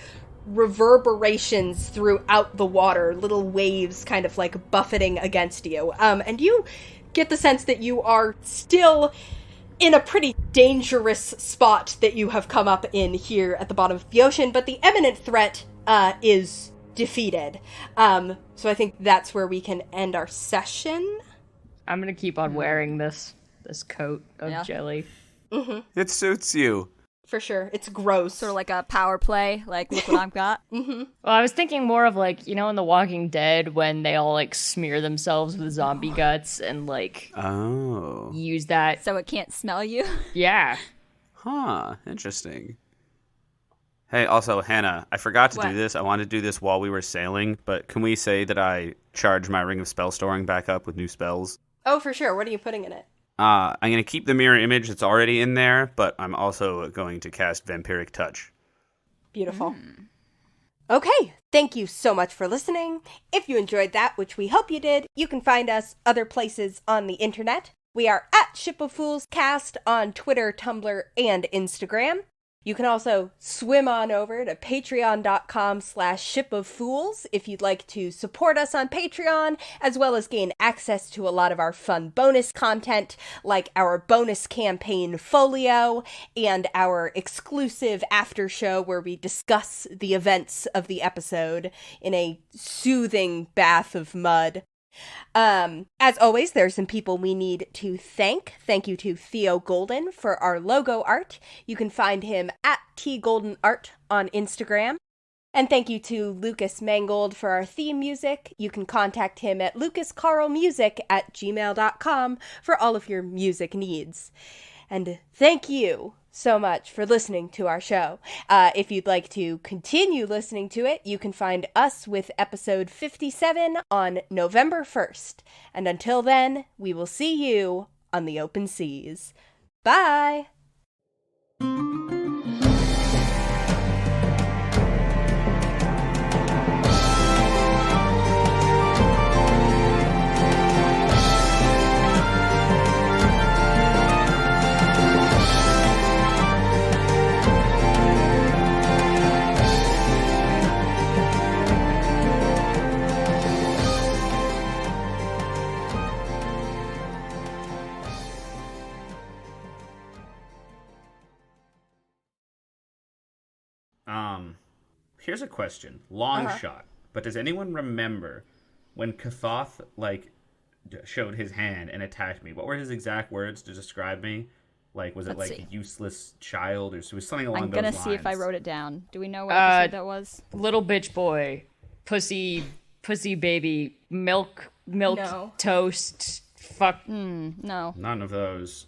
reverberations throughout the water, little waves kind of like buffeting against you. And you get the sense that you are still in a pretty dangerous spot that you have come up in here at the bottom of the ocean, but the imminent threat is defeated. So I think that's where we can end our session. I'm gonna keep on wearing this coat of jelly. Mm-hmm. It suits you. For sure. It's gross. Sort of like a power play, like, look what I've got. Mm-hmm. Well, I was thinking more of, like, you know, in The Walking Dead, when they all, like, smear themselves with zombie guts and, like, use that. So it can't smell you? Yeah. Huh, interesting. Hey, also, Hannah, I forgot to do this. I wanted to do this while we were sailing, but can we say that I charged my Ring of Spell Storing back up with new spells? Oh, for sure. What are you putting in it? I'm going to keep the mirror image that's already in there, but I'm also going to cast Vampiric Touch. Beautiful. Okay, thank you so much for listening. If you enjoyed that, which we hope you did, you can find us other places on the internet. We are at Ship of Fools Cast on Twitter, Tumblr, and Instagram. You can also swim on over to patreon.com/shipoffools if you'd like to support us on Patreon, as well as gain access to a lot of our fun bonus content, like our bonus campaign Folio and our exclusive after show where we discuss the events of the episode in a soothing bath of mud. As always, there are some people we need to thank. Thank you to Theo Golden for our logo art. You can find him at tgoldenart on Instagram. And thank you to Lucas Mangold for our theme music. You can contact him at lucascarlmusic@gmail.com for all of your music needs. And thank you so much for listening to our show. If you'd like to continue listening to it, you can find us with episode 57 on November 1st. And until then, we will see you on the open seas. Bye! Here's a question. Long shot. But does anyone remember when Kathoth, showed his hand and attacked me? What were his exact words to describe me? Like, was it useless child, or was something along those lines? I'm gonna see if I wrote it down. Do we know what episode that was? Little bitch boy, pussy baby, milk No. toast, fuck. No. None of those.